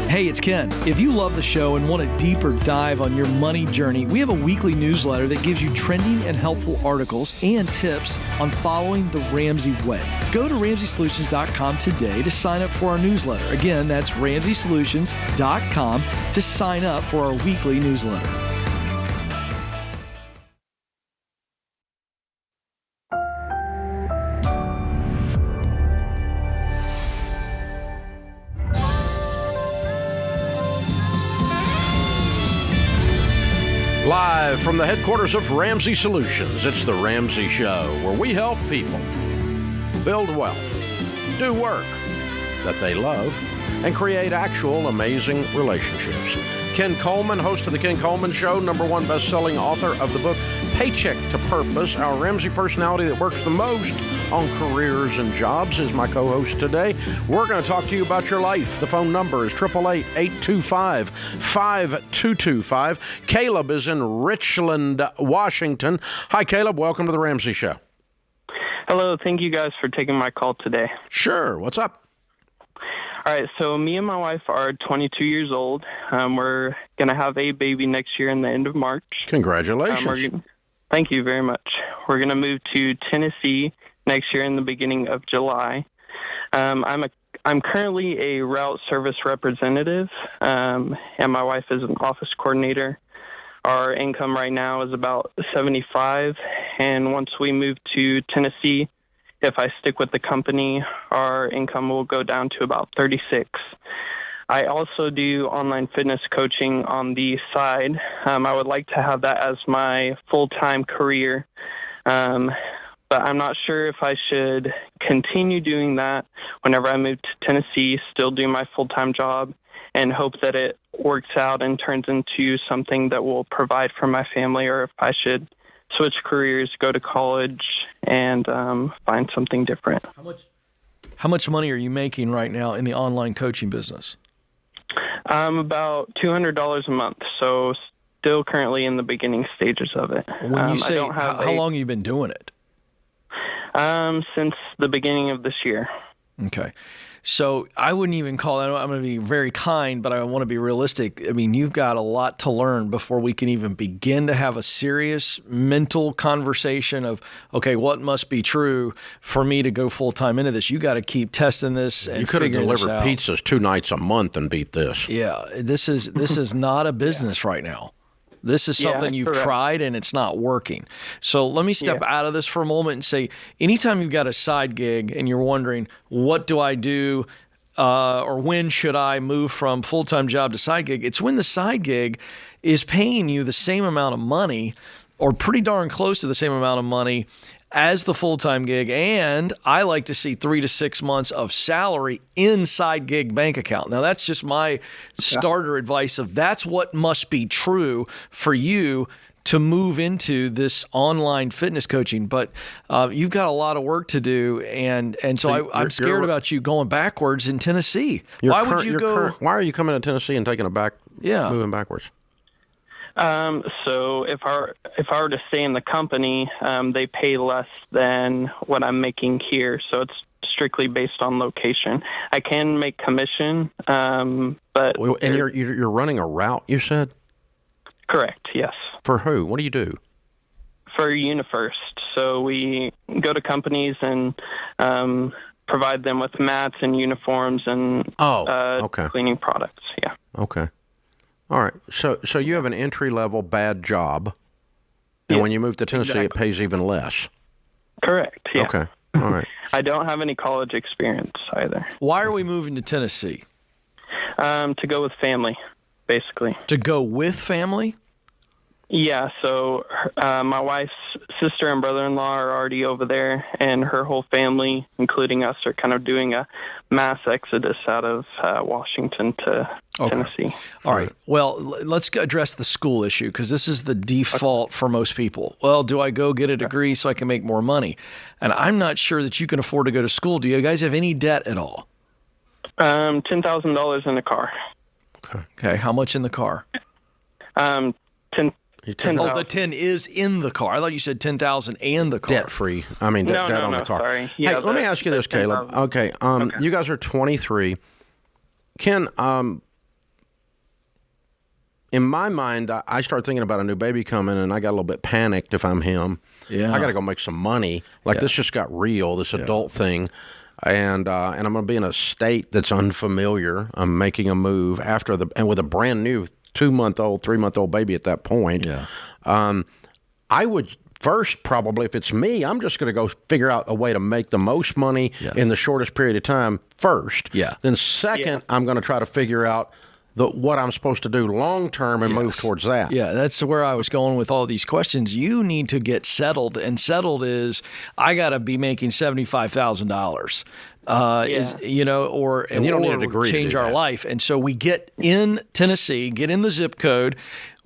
Hey, it's Ken. If you love the show and want a deeper dive on your money journey, we have a weekly newsletter that gives you trending and helpful articles and tips on following the Ramsey way. Go to RamseySolutions.com today to sign up for our newsletter. Again, that's RamseySolutions.com to sign up for our weekly newsletter. Live from the headquarters of Ramsey Solutions, it's the Ramsey Show, where we help people build wealth, do work that they love, and create actual amazing relationships. Ken Coleman, host of The Ken Coleman Show, #1 best-selling author of the book Paycheck to Purpose, our Ramsey personality that works the most on careers and jobs, is my co-host today. We're going to talk to you about your life. The phone number is 888-825-5225. Caleb is in Richland, Washington. Hi, Caleb. Welcome to the Ramsey Show. Hello. Thank you guys for taking my call today. Sure. What's up? All right. So me and my wife are 22 years old. We're going to have a baby next year in the end of March. Congratulations. Thank you very much. We're going to move to Tennessee next year in the beginning of July. I'm currently a route service representative, and my wife is an office coordinator. Our income right now is about $75, and once we move to Tennessee, if I stick with the company, our income will go down to about $36. I also do online fitness coaching on the side. I would like to have that as my full-time career, but I'm not sure if I should continue doing that whenever I move to Tennessee, still do my full-time job, and hope that it works out and turns into something that will provide for my family, or if I should switch careers, go to college, and find something different. How much money are you making right now in the online coaching business? About $200 a month, so still currently in the beginning stages of it. When you say, how long have you been doing it? Since the beginning of this year. Okay. So I wouldn't even call that, I'm going to be very kind, but I want to be realistic. I mean, you've got a lot to learn before we can even begin to have a serious mental conversation of, okay, what must be true for me to go full-time into this? You got to keep testing this and you could have figuring this delivered out. pizzas 2 nights a month and beat this. Yeah, this is not a business right now. This is something you've tried and it's not working. So let me step out of this for a moment and say, anytime you've got a side gig and you're wondering, what do I do or when should I move from full-time job to side gig? It's when the side gig is paying you the same amount of money or pretty darn close to the same amount of money as the full-time gig, and I like to see 3 to 6 months of salary inside gig bank account. Now, that's just my starter advice of that's what must be true for you to move into this online fitness coaching. But you've got a lot of work to do, and so I'm scared about you going backwards in Tennessee. Why would you go? Why are you coming to Tennessee and taking moving backwards? So if I were to stay in the company, they pay less than what I'm making here. So it's strictly based on location. I can make commission, but and you're running a route, you said? Correct. Yes. For who? What do you do? For UniFirst. So we go to companies and provide them with mats and uniforms and cleaning products. Yeah. Okay. All right. So you have an entry-level bad job, and when you move to Tennessee, it pays even less. Correct. Yeah. Okay. All right. I don't have any college experience either. Why are we moving to Tennessee? To go with family, basically. To go with family? Yeah, so my wife's sister and brother-in-law are already over there, and her whole family, including us, are kind of doing a mass exodus out of Washington to Tennessee. All right. Well, let's address the school issue, because this is the default for most people. Well, do I go get a degree so I can make more money? And I'm not sure that you can afford to go to school. Do you guys have any debt at all? $10,000 in a car. Okay. How much in the car? 10. Oh, the 10 is in the car. I thought you said 10,000 and the car. Debt free. I mean, debt on the car. Sorry. Yeah, hey, let me ask you this, Caleb. Okay. You guys are 23. Ken, in my mind, I start thinking about a new baby coming, and I got a little bit panicked if I'm him. Yeah. I got to go make some money. This just got real, this adult thing. And I'm going to be in a state that's unfamiliar. I'm making a move and with a brand new 2-month-old, 3-month-old baby at that point. Yeah. I would first, probably, if it's me, I'm just going to go figure out a way to make the most money in the shortest period of time first. Yeah. Then second, I'm going to try to figure out what I'm supposed to do long term and move towards that. Yeah, that's where I was going with all these questions. You need to get settled, and settled is I got to be making $75,000. And you don't need a degree change to do our that. life. And so we get in Tennessee, get in the zip code,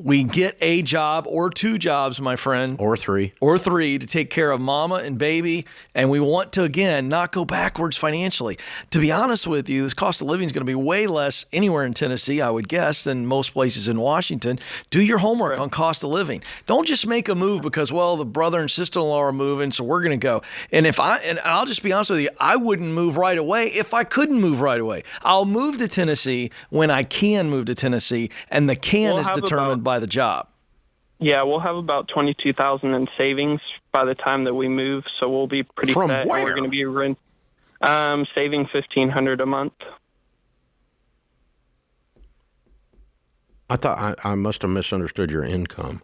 we get a job or 2 jobs, my friend. Or 3. Or 3 to take care of mama and baby. And we want to, again, not go backwards financially. To be honest with you, this cost of living is going to be way less anywhere in Tennessee, I would guess, than most places in Washington. Do your homework on cost of living. Don't just make a move because, well, the brother and sister-in-law are moving, so we're going to go. And I'll just be honest with you, I wouldn't move right away if I couldn't move right away. I'll move to Tennessee when I can move to Tennessee, and the is determined by the job. Yeah, we'll have about $22,000 in savings by the time that we move, so we'll be pretty From set. where? We're going to be saving $1,500 a month. I thought I must have misunderstood your income.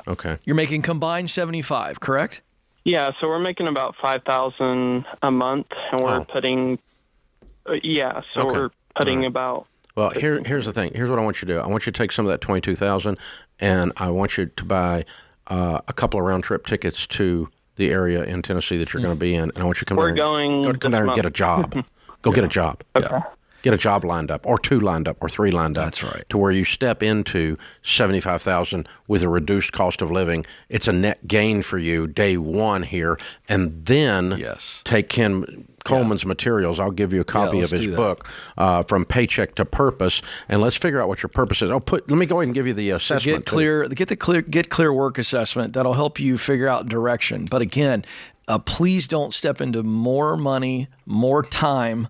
Okay. You're making combined 75, correct? Yeah, so we're making about $5,000 a month, and we're putting. We're putting about. Well, here's the thing. Here's what I want you to do. I want you to take some of that $22,000, and I want you to buy a couple of round trip tickets to the area in Tennessee that you're going to be in, and I want you to come down and get a job. Go get a job. Okay. Yeah. Get a job lined up, or 2 lined up, or 3 lined up. That's right. To where you step into $75,000 with a reduced cost of living. It's a net gain for you day one here, and then take Ken Coleman's materials. I'll give you a copy of his book, From Paycheck to Purpose, and let's figure out what your purpose is. Let me go ahead and give you the assessment. Get clear work assessment. That'll help you figure out direction. But again, please don't step into more money, more time,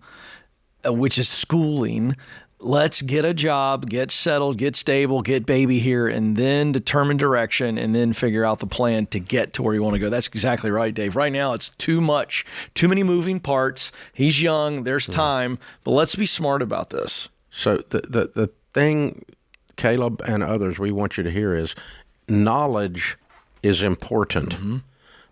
which is schooling. Let's get a job, get settled, get stable, get baby here, and then determine direction, and then figure out the plan to get to where you want to go. That's exactly right, Dave. Right now, it's too much. Too many moving parts. He's young. There's time. But let's be smart about this. So the thing, Caleb and others, we want you to hear is knowledge is important,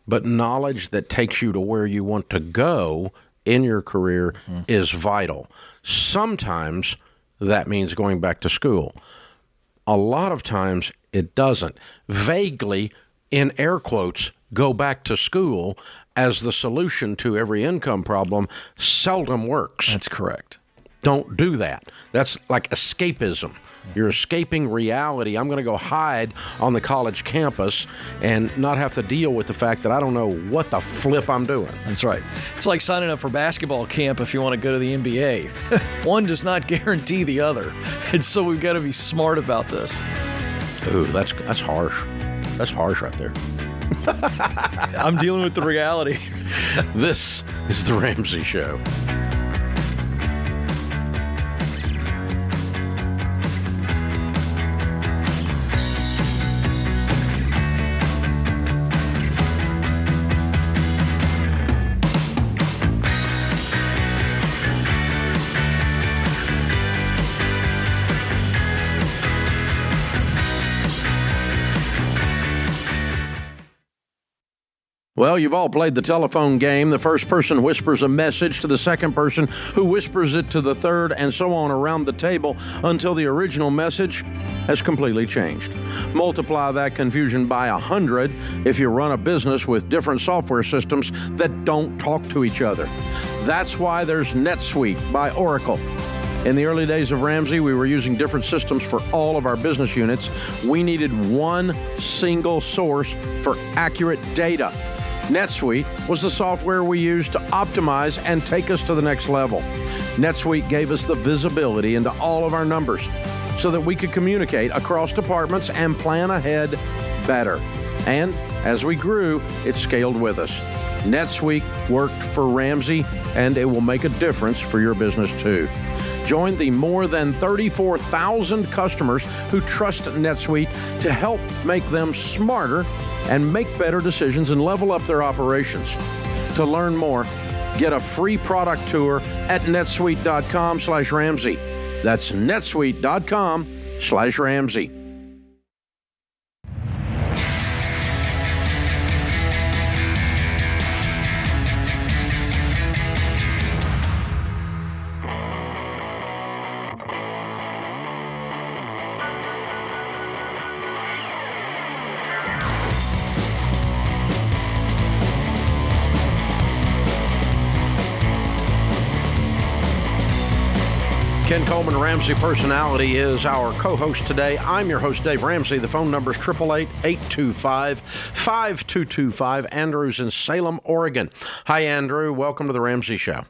but knowledge that takes you to where you want to go in your career is vital. Sometimes that means going back to school. A lot of times it doesn't. Vaguely, in air quotes, go back to school as the solution to every income problem seldom works. That's correct. Don't do that. That's like escapism. You're escaping reality. I'm going to go hide on the college campus and not have to deal with the fact that I don't know what the flip I'm doing. That's right. It's like signing up for basketball camp if you want to go to the NBA. One does not guarantee the other. And so we've got to be smart about this. Ooh, that's harsh. That's harsh right there. I'm dealing with the reality. This is The Ramsey Show. Well, you've all played the telephone game. The first person whispers a message to the second person, who whispers it to the third, and so on around the table until the original message has completely changed. Multiply that confusion by 100 if you run a business with different software systems that don't talk to each other. That's why there's NetSuite by Oracle. In the early days of Ramsey, we were using different systems for all of our business units. We needed one single source for accurate data. NetSuite was the software we used to optimize and take us to the next level. NetSuite gave us the visibility into all of our numbers so that we could communicate across departments and plan ahead better. And as we grew, it scaled with us. NetSuite worked for Ramsey, and it will make a difference for your business too. Join the more than 34,000 customers who trust NetSuite to help make them smarter and make better decisions and level up their operations. To learn more, get a free product tour at netsuite.com/Ramsey. That's netsuite.com/Ramsey. Ken Coleman, Ramsey Personality, is our co-host today. I'm your host, Dave Ramsey. The phone number is 888-825-5225. Andrew's in Salem, Oregon. Hi, Andrew. Welcome to the Ramsey Show.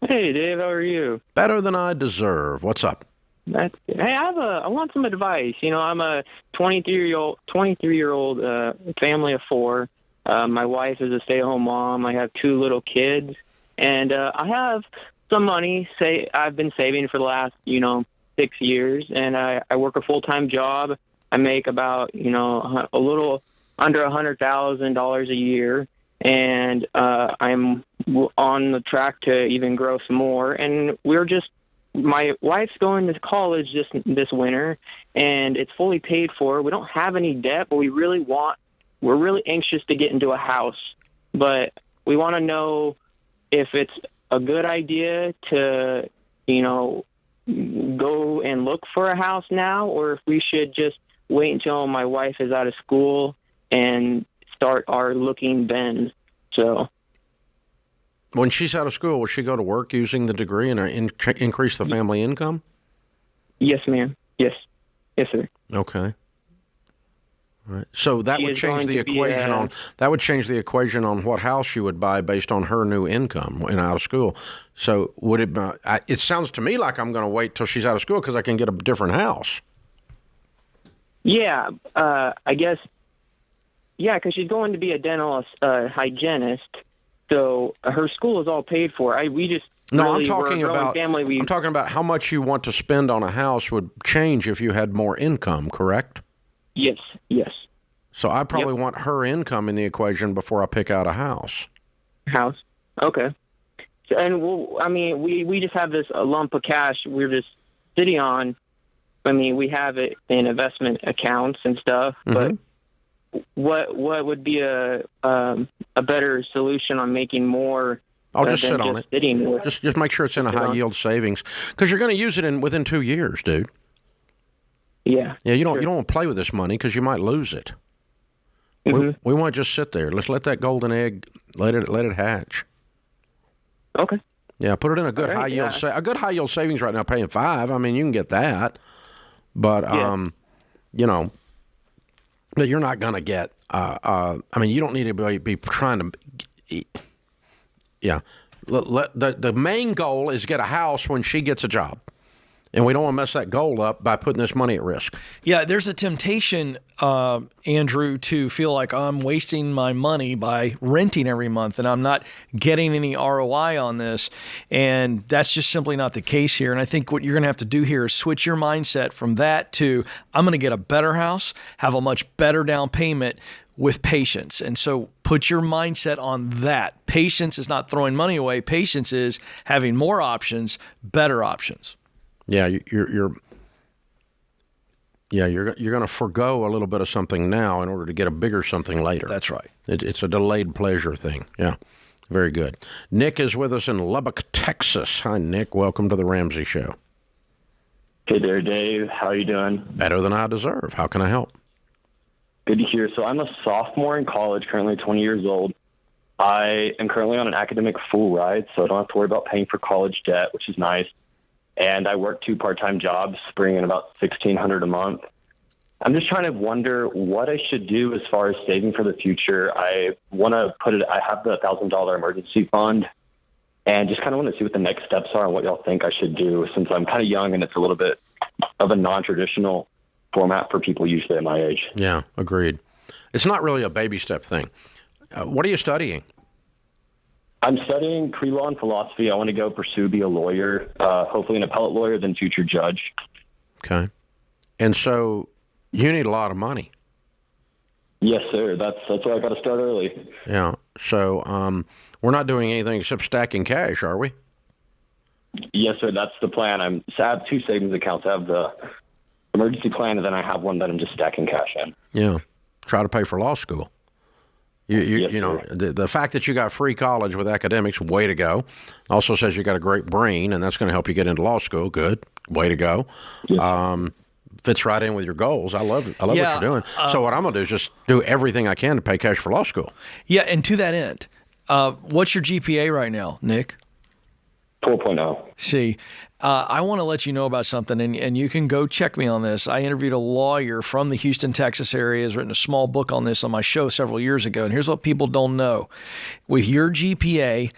Hey, Dave. How are you? Better than I deserve. What's up? Hey, I want some advice. You know, I'm a 23-year-old family of four. My wife is a stay-at-home mom. I have two little kids, and I have some money I've been saving for the last 6 years, and I work a full-time job. I make about a little under $100,000 a year, and I'm on the track to even grow some more. And my wife's going to college this winter, and it's fully paid for. We don't have any debt, but we're really anxious to get into a house, but we want to know if it's a good idea to, go and look for a house now, or if we should just wait until my wife is out of school and start our looking bend. So, when she's out of school, will she go to work using the degree and increase the family income? Yes, ma'am. Yes, sir. Okay. Right. So that would change the equation on what house you would buy based on her new income and out of school. So would it? It sounds to me like I'm going to wait till she's out of school because I can get a different house. Yeah, I guess. Yeah, because she's going to be a dental hygienist, so her school is all paid for. I'm talking about how much you want to spend on a house would change if you had more income. Correct? Yes. So I probably want her income in the equation before I pick out a house. Okay. So, and we just have this lump of cash we're just sitting on. I mean, we have it in investment accounts and stuff, but what would be a better solution on making more? I'll just sit on it. Just make sure it's in a high yield savings because you're going to use it within 2 years, dude. Yeah. Yeah. You don't want to play with this money because you might lose it. We want to just sit there. Let's let that golden egg let it hatch. Okay. Yeah. Put it in a good high yield. A good high yield savings right now, paying 5%. I mean, you can get that, but but you're not going to get. I mean, you don't need to be trying to. Yeah. The main goal is get a house when she gets a job. And we don't want to mess that goal up by putting this money at risk. Yeah, there's a temptation, Andrew, to feel like I'm wasting my money by renting every month and I'm not getting any ROI on this. And that's just simply not the case here. And I think what you're going to have to do here is switch your mindset from that to I'm going to get a better house, have a much better down payment with patience. And so put your mindset on that. Patience is not throwing money away. Patience is having more options, better options. Yeah, you're going to forego a little bit of something now in order to get a bigger something later. That's right. It's a delayed pleasure thing. Yeah, very good. Nick is with us in Lubbock, Texas. Hi, Nick. Welcome to the Ramsey Show. Hey there, Dave. How are you doing? Better than I deserve. How can I help? Good to hear. So I'm a sophomore in college, currently 20 years old. I am currently on an academic full ride, so I don't have to worry about paying for college debt, which is nice. And I work 2 part-time jobs, bringing in about $1,600 a month. I'm just trying to wonder what I should do as far as saving for the future. I want to I have the $1,000 emergency fund, and just kind of want to see what the next steps are and what y'all think I should do, since I'm kind of young and it's a little bit of a non-traditional format for people usually at my age. Yeah, agreed. It's not really a baby step thing. What are you studying? I'm studying pre-law and philosophy. I want to go be a lawyer, hopefully an appellate lawyer, then future judge. Okay. And so you need a lot of money. Yes, sir. That's why I got to start early. Yeah. So we're not doing anything except stacking cash, are we? Yes, sir. That's the plan. I have 2 savings accounts. I have the emergency plan, and then I have one that I'm just stacking cash in. Yeah. Try to pay for law school. You know, the fact that you got free college with academics, way to go. Also says you got a great brain, and that's going to help you get into law school. Good. Way to go. Yes. Fits right in with your goals. I love it. I love what you're doing. So what I'm going to do is just do everything I can to pay cash for law school. Yeah, and to that end, what's your GPA right now, Nick? 4.0. See, I want to let you know about something, and you can go check me on this. I interviewed a lawyer from the Houston, Texas area, has written a small book on this on my show several years ago, and here's what people don't know. With your GPA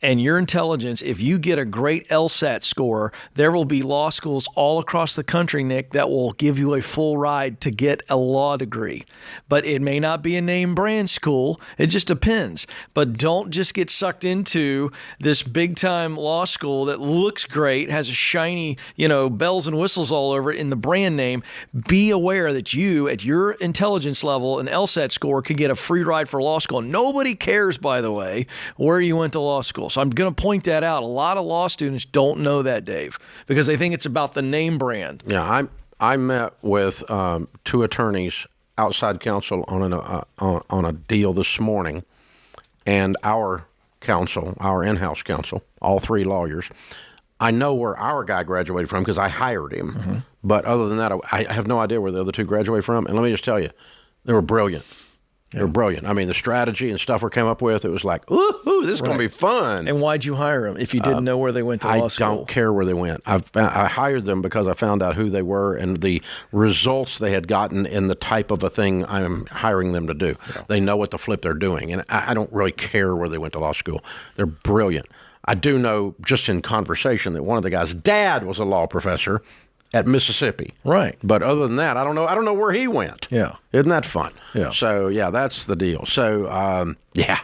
and your intelligence, if you get a great LSAT score, there will be law schools all across the country, Nick, that will give you a full ride to get a law degree. But it may not be a name brand school. It just depends. But don't just get sucked into this big time law school that looks great, has a shiny, bells and whistles all over it in the brand name. Be aware that you, at your intelligence level, an LSAT score could get a free ride for law school. Nobody cares, by the way, where you went to law school. So I'm going to point that out. A lot of law students don't know that, Dave, because they think it's about the name brand. Yeah, I met with 2 attorneys, outside counsel, on a deal this morning, and our counsel, our in-house counsel, all 3 lawyers. I know where our guy graduated from because I hired him. Mm-hmm. But other than that, I have no idea where the other 2 graduated from. And let me just tell you, they were brilliant. They're brilliant. I mean, the strategy and stuff we came up with, it was like, ooh, this is going to be fun. And why'd you hire them if you didn't know where they went to law school? I don't care where they went. I hired them because I found out who they were and the results they had gotten in the type of a thing I'm hiring them to do. Yeah. They know what the flip they're doing, and I don't really care where they went to law school. They're brilliant. I do know, just in conversation, that one of the guys' dad was a law professor at Mississippi. Right. But other than that, I don't know where he went. Yeah. Isn't that fun? Yeah. So, yeah, that's the deal. So, yeah.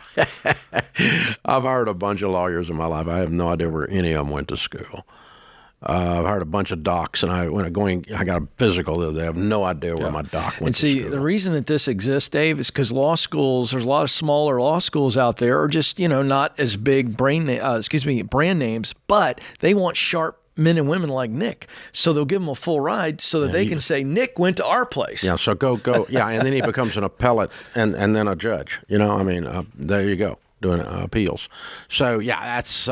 I've hired a bunch of lawyers in my life. I have no idea where any of them went to school. I've hired a bunch of docs, and I got a physical the other day. I have no idea where my doc went to school. The reason that this exists, Dave, is because law schools, there's a lot of smaller law schools out there, or just, not as big brand names, but they want sharp men and women like Nick. So they'll give them a full ride so that they can say, Nick went to our place. Yeah, so go. Yeah, and then he becomes an appellate and then a judge. There you go, doing appeals. So, yeah, that's...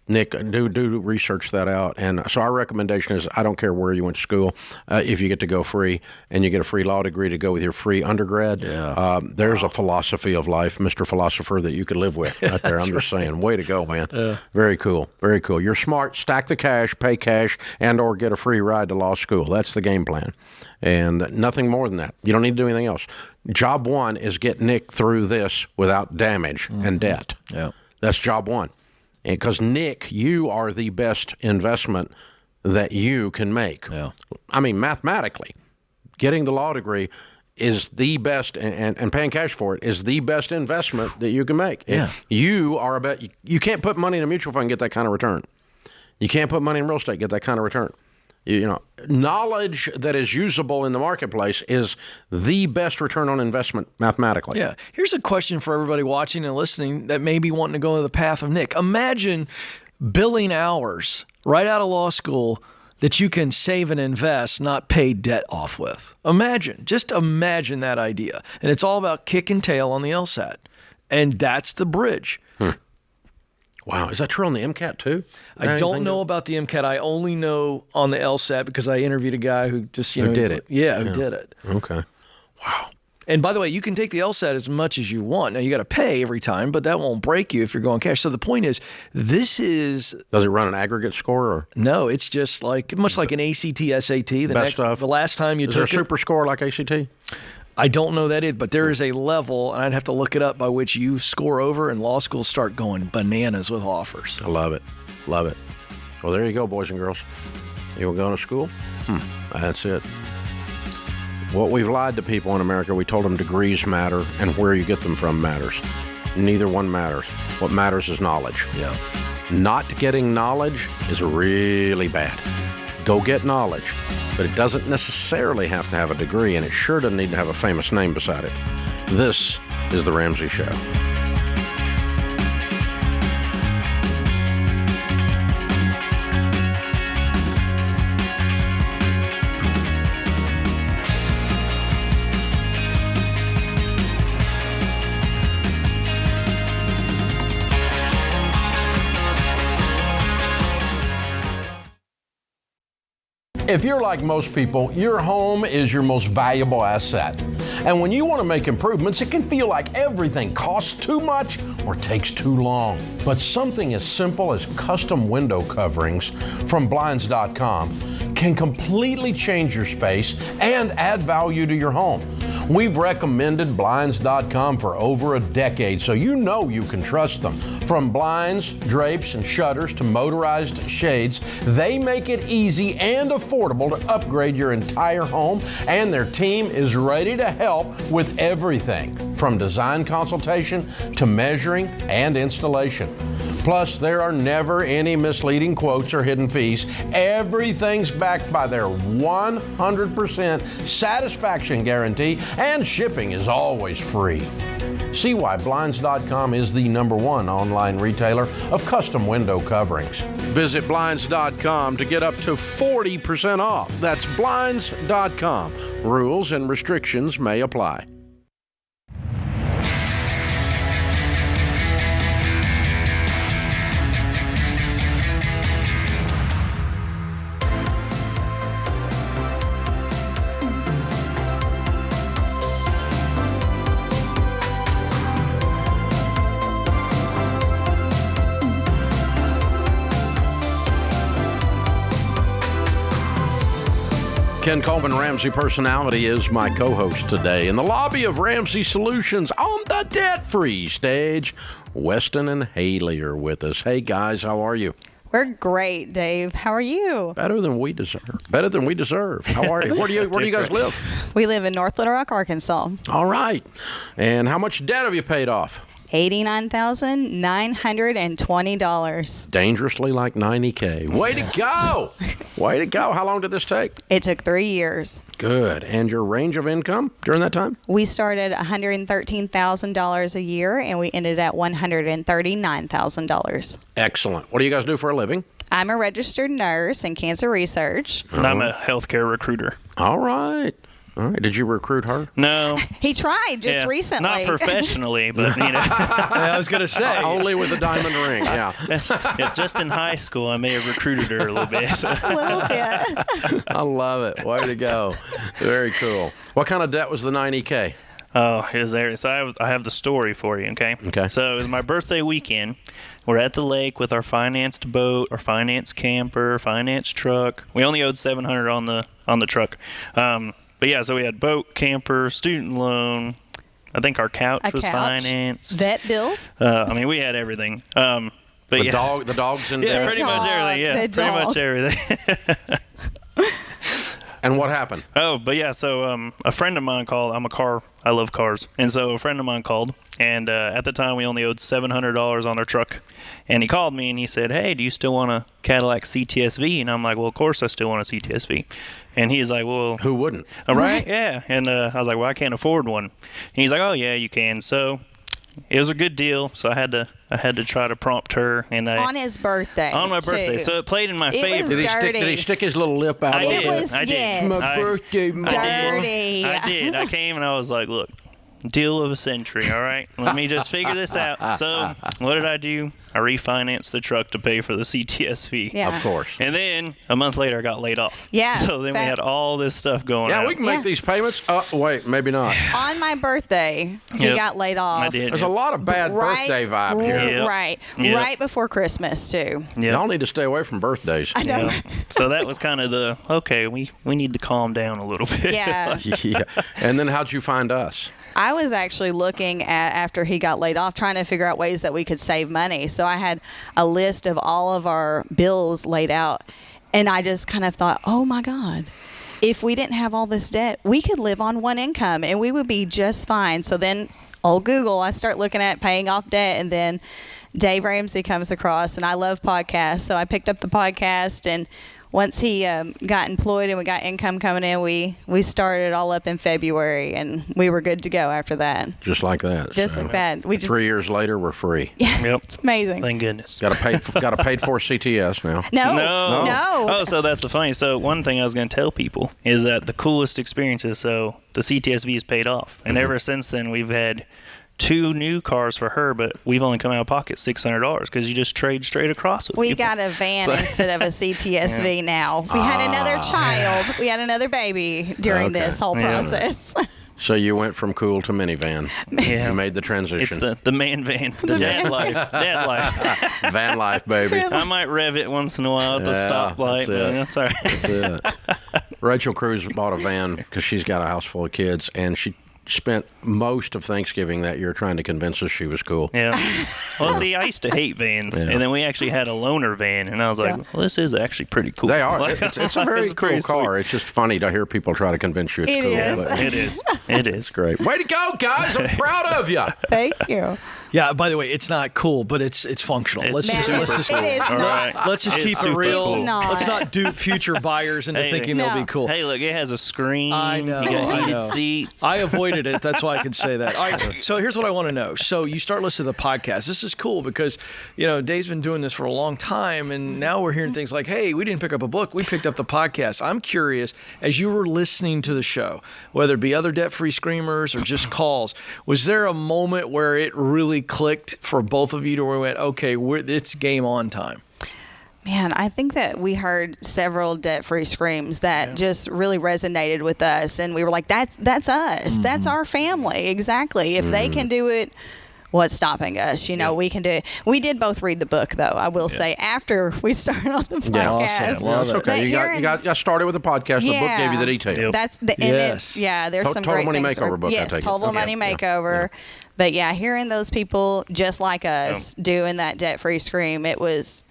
Nick, do research that out. And so our recommendation is, I don't care where you went to school, if you get to go free and you get a free law degree to go with your free undergrad, there's a philosophy of life, Mr. Philosopher, that you could live with right there. I'm just saying, way to go, man. Very cool. Very cool. You're smart. Stack the cash, pay cash, and or get a free ride to law school. That's the game plan. And nothing more than that. You don't need to do anything else. Job one is get Nick through this without damage and debt. Yeah. That's job one. Because, Nick, you are the best investment that you can make. Yeah. I mean, mathematically, getting the law degree is the best, and paying cash for it is the best investment that you can make. Yeah. You can't put money in a mutual fund and get that kind of return. You can't put money in real estate and get that kind of return. Knowledge that is usable in the marketplace is the best return on investment mathematically. Yeah. Here's a question for everybody watching and listening that may be wanting to go the path of Nick. Imagine billing hours right out of law school that you can save and invest, not pay debt off with. Just imagine that idea. And it's all about kick and tail on the LSAT. And that's the bridge. Wow. Is that true on the MCAT too? I don't know about the MCAT. I only know on the LSAT because I interviewed a guy who just, who did it. Who did it. Okay. Wow. And by the way, you can take the LSAT as much as you want. Now, you got to pay every time, but that won't break you if you're going cash. So the point is, Does it run an aggregate score? Or? No, it's just much like an ACT, SAT. The last time you took it. Is there a super score like ACT? I don't know that but there is a level, and I'd have to look it up, by which you score over and law schools start going bananas with offers. I love it. Love it. Well, there you go, boys and girls. You will go to school? That's it. What we've lied to people in America, we told them degrees matter and where you get them from matters. Neither one matters. What matters is knowledge. Yeah. Not getting knowledge is really bad. Go get knowledge. But it doesn't necessarily have to have a degree, and it sure doesn't need to have a famous name beside it. This is The Ramsey Show. If you're like most people, your home is your most valuable asset. And when you want to make improvements, it can feel like everything costs too much or takes too long. But something as simple as custom window coverings from Blinds.com can completely change your space and add value to your home. We've recommended Blinds.com for over a decade, so you know you can trust them. From blinds, drapes, and shutters to motorized shades, they make it easy and affordable to upgrade your entire home, and their team is ready to help with everything from design consultation to measuring and installation. Plus, there are never any misleading quotes or hidden fees. Everything's backed by their 100% satisfaction guarantee, and shipping is always free. See why Blinds.com is the #1 online retailer of custom window coverings. Visit Blinds.com to get up to 40% off. That's Blinds.com. Rules and restrictions may apply. Ken Coleman, Ramsey Personality, is my co-host today. In the lobby of Ramsey Solutions on the debt-free stage, Weston and Haley are with us. Hey, guys, how are you? We're great, Dave. How are you? Better than we deserve. Better than we deserve. How are you? Where do you guys live? We live in North Little Rock, Arkansas. All right. And how much debt have you paid off? $89,920. Dangerously like 90K. Way to go! Way to go. How long did this take? It took 3 years. Good. And your range of income during that time? We started $113,000 a year, and we ended at $139,000. Excellent. What do you guys do for a living? I'm a registered nurse in cancer research. And I'm a healthcare recruiter. All right. All right. Did you recruit her? No. He tried just recently. Not professionally, but, you know. I was going to say. Only with a diamond ring, yeah. Just in high school, I may have recruited her a little bit. A little bit. I love it. Way to go. Very cool. What kind of debt was the 90K? Oh, it was there. So I have the story for you, okay? Okay. So it was my birthday weekend. We're at the lake with our financed boat, our financed camper, financed truck. We only owed $700 on the truck. But yeah, so we had boat, camper, student loan. I think our couch was financed. Vet bills. I mean, we had everything. But the dogs in yeah, debt. pretty much everything. Yeah, pretty much everything. And what happened? Oh, but yeah, so a friend of mine called. I love cars. And so a friend of mine called. And at the time, we only owed $700 on our truck. And he called me and he said, hey, do you still want a Cadillac CTSV? And I'm like, well, of course I still want a CTSV. And he's like, well. Who wouldn't? Right? Yeah. And I was like, well, I can't afford one. And he's like, oh, yeah, you can. So it was a good deal. So I had to try to prompt her. And on his birthday. On my birthday. So it played in my favor. Did he stick his little lip out? I did. Yes. My birthday, Mom. Dirty. I did. I came and I was like, look, deal of a century, all right? Let me just figure this out. So what did I do? I refinanced the truck to pay for the CTSV. Yeah. Of course. And then a month later, I got laid off. Yeah. So then we had all this stuff going on. Yeah, we can make these payments. Wait, maybe not. On my birthday, he got laid off. I did. There's a lot of bad birthday vibe here. Yep. Right. Yep. Right before Christmas, too. Yep. Y'all need to stay away from birthdays. I know. So that was kind of okay, we need to calm down a little bit. Yeah. Yeah. And then how'd you find us? I was actually looking at, after he got laid off, trying to figure out ways that we could save money. So I had a list of all of our bills laid out. And I just kind of thought, oh, my God, if we didn't have all this debt, we could live on one income and we would be just fine. So then, old Google, I start looking at paying off debt. And then Dave Ramsey comes across, and I love podcasts. So I picked up the podcast, and once he got employed and we got income coming in, we started all up in February, and we were good to go after that. Just like that. Just like that. 3 years later, we're free. Yeah, Yep. it's amazing. Thank goodness. Got a paid for CTS now. No. Oh, so that's the funny. So one thing I was going to tell people is that the coolest experiences, so the CTSV is paid off. And ever since then, we've had 2 new cars for her, but we've only come out of pocket $600 because you just trade straight across with We people. got a van instead of a CTSV now. We had another child. We had another baby during this whole process. So you went from cool to minivan. Yeah. You made the transition. It's the man van, the dad life. Dad life. Van life, baby. I might rev it once in a while at the stoplight. That's all right. That's it. Rachel Cruz bought a van because she's got a house full of kids, and she spent most of Thanksgiving that year trying to convince us she was cool. Yeah. Well, see, I used to hate vans, and then we actually had a loaner van, and I was like, well, this is actually pretty cool. They are. It's a very cool car. It's just funny to hear people try to convince you it's cool. It is. It is. It's great. Way to go, guys. I'm proud of you. Thank you. Yeah, by the way, it's not cool, but it's functional. Let's just keep it real. Cool. Let's not dupe future buyers into thinking they'll be cool. Hey, look, it has a screen. I know. You got heated seats. I avoided it. That's why I can say that. All right, so here's what I want to know. So you start listening to the podcast. This is cool because, Dave's been doing this for a long time, and now we're hearing things like, hey, we didn't pick up a book. We picked up the podcast. I'm curious, as you were listening to the show, whether it be other debt-free screamers or just calls, was there a moment where it really clicked for both of you to where we went, okay, it's game on time? Man, I think that we heard several debt-free screams that just really resonated with us, and we were like, "That's us. That's our family. Exactly. If they can do it, what's stopping us. We can do it. We did both read the book, though. I will say after we started on the podcast. Awesome. Well, that's okay. You got started with the podcast. The book gave you the detail. That's the there's some Total great Money things. Makeover book. Yes, Total Money Makeover. But hearing those people just like us doing that debt-free scream, it was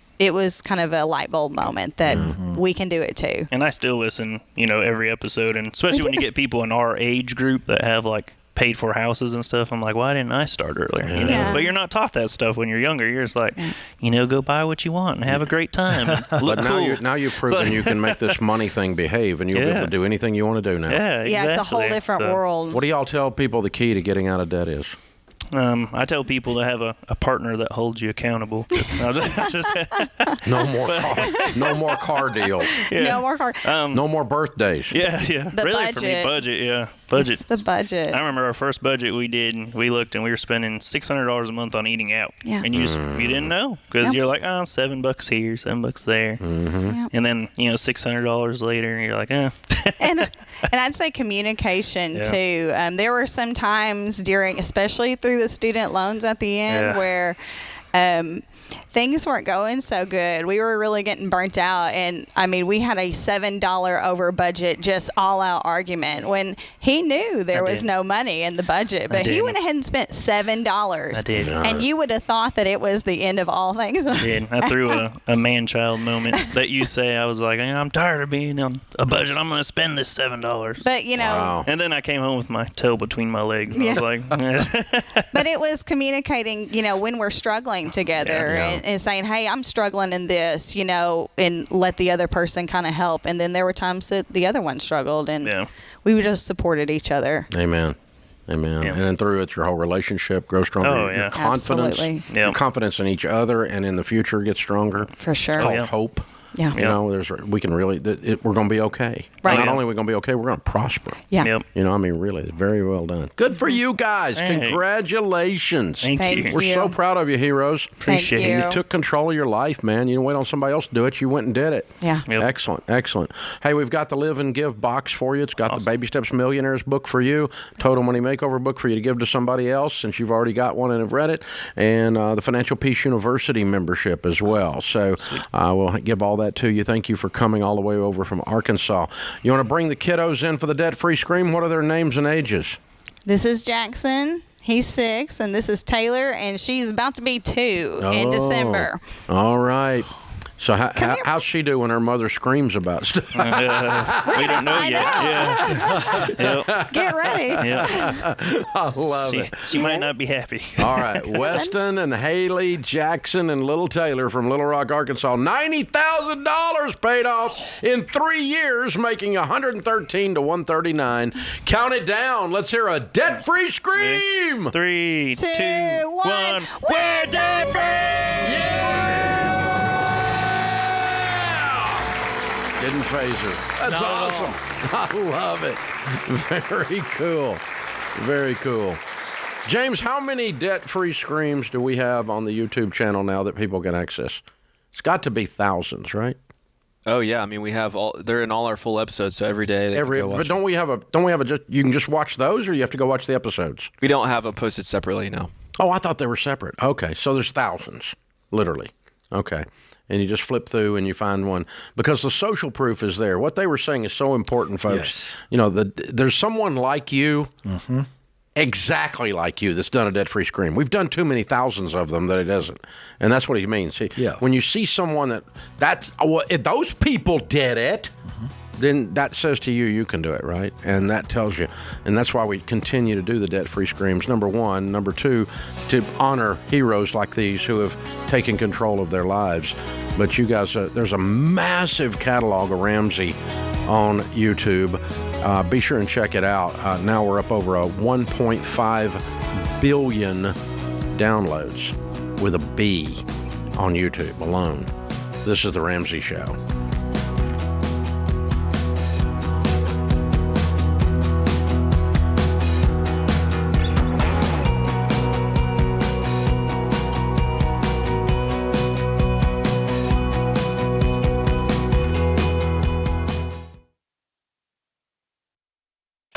kind of a light bulb moment that we can do it too. And I still listen, every episode, and especially when you get people in our age group that have like paid for houses and stuff. I'm like, why didn't I start earlier? But you're not taught that stuff when you're younger. You're just like, go buy what you want and have a great time. And look cool. Now you've proven you can make this money thing behave, and you'll be able to do anything you want to do now. Yeah, exactly. It's a whole different world. What do y'all tell people the key to getting out of debt is? I tell people to have a partner that holds you accountable. No more car deals. No more car. No more birthdays. Yeah. The really, budget. for me, budget. Budget. It's the budget. I remember our first budget we did, and we looked, and we were spending $600 a month on eating out. Yeah. And you didn't know, because you're like, $7 here, $7 there. Yep. And then, $600 later, and you're like, and I'd say communication too. There were some times especially through the student loans at the end, where things weren't going so good. We were really getting burnt out. And we had a $7 over budget, just all out argument when he knew there was no money in the budget. But he went ahead and spent $7. I did. And you would have thought that it was the end of all things. I did. I threw a man-child moment that you say. I was like, I'm tired of being on a budget. I'm going to spend this $7. But, Wow. And then I came home with my tail between my legs. And I was like, But it was communicating, when we're struggling together and saying, hey, I'm struggling in this, and let the other person kind of help. And then there were times that the other one struggled, and we just supported each other. Amen. And then through it, your whole relationship grows stronger. Oh, yeah. Your confidence, Absolutely. your confidence in each other and in the future gets stronger. For sure. It's called hope. Yeah. We can really, we're going to be okay. Right. Not only are we going to be okay, we're going to prosper. Yeah. Yep. Really, it's very well done. Good for you guys. Hey. Congratulations. Thank you. We're so proud of you, heroes. Appreciate you. You took control of your life, man. You didn't wait on somebody else to do it. You went and did it. Yeah. Yep. Excellent. Hey, we've got the Live and Give box for you. It's got the Baby Steps Millionaires book for you, Total Money Makeover book for you to give to somebody else since you've already got one and have read it, and the Financial Peace University membership as well. So we'll give all that to you. Thank you for coming all the way over from Arkansas. You want to bring the kiddos in for the debt-free scream? What are their names and ages? This is Jackson. He's 6, and this is Taylor, and she's about to be 2 in December. All right. So how's she do when her mother screams about stuff? We don't know yet. Yeah. Get ready. I love it. She might not be happy. All right. Weston and Haley Jackson and little Taylor from Little Rock, Arkansas. $90,000 paid off in 3 years, making $113 to $139. Count it down. Let's hear a debt-free scream. 3, 2, 1. We're debt-free! Yeah! Didn't phase her. That's awesome. I love it. Very cool. James, how many debt-free screams do we have on the YouTube channel now that people can access? It's got to be thousands, right? Oh yeah, we have they're in all our full episodes, so every day they can go watch but don't we have a you can just watch those, or you have to go watch the episodes? We don't have them posted separately, no. Oh, I thought they were separate. Okay, so there's thousands, literally. Okay. And you just flip through and you find one because the social proof is there. What they were saying is so important, folks. Yes. There's someone like you, exactly like you, that's done a debt-free scream. We've done too many thousands of them that it doesn't. And that's what he means. See, when you see someone if those people did it, then that says to you, you can do it, right? And that tells you. And that's why we continue to do the debt-free screams, number one. Number two, to honor heroes like these who have taken control of their lives. But you guys, there's a massive catalog of Ramsey on YouTube. Be sure and check it out. Now we're up over 1.5 billion downloads with a B on YouTube alone. This is The Ramsey Show.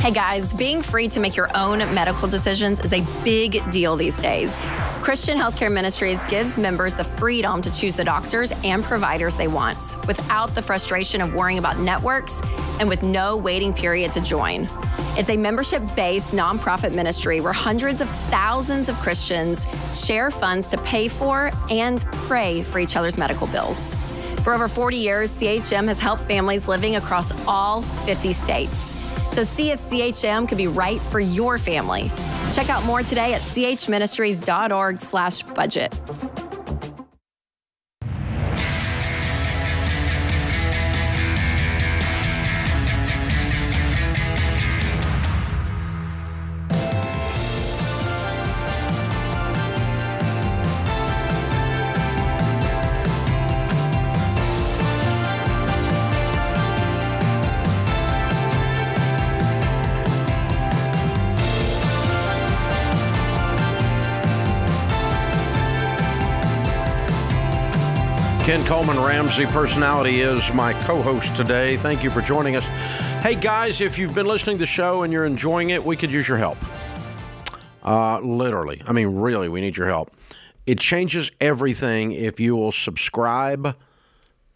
Hey guys, being free to make your own medical decisions is a big deal these days. Christian Healthcare Ministries gives members the freedom to choose the doctors and providers they want without the frustration of worrying about networks and with no waiting period to join. It's a membership-based nonprofit ministry where hundreds of thousands of Christians share funds to pay for and pray for each other's medical bills. For over 40 years, CHM has helped families living across all 50 states. So see if CHM could be right for your family. Check out more today at chministries.org/budget. Ken Coleman, Ramsey Personality, is my co-host today. Thank you for joining us. Hey, guys, if you've been listening to the show and you're enjoying it, we could use your help. Literally. I mean, really, we need your help. It changes everything if you will subscribe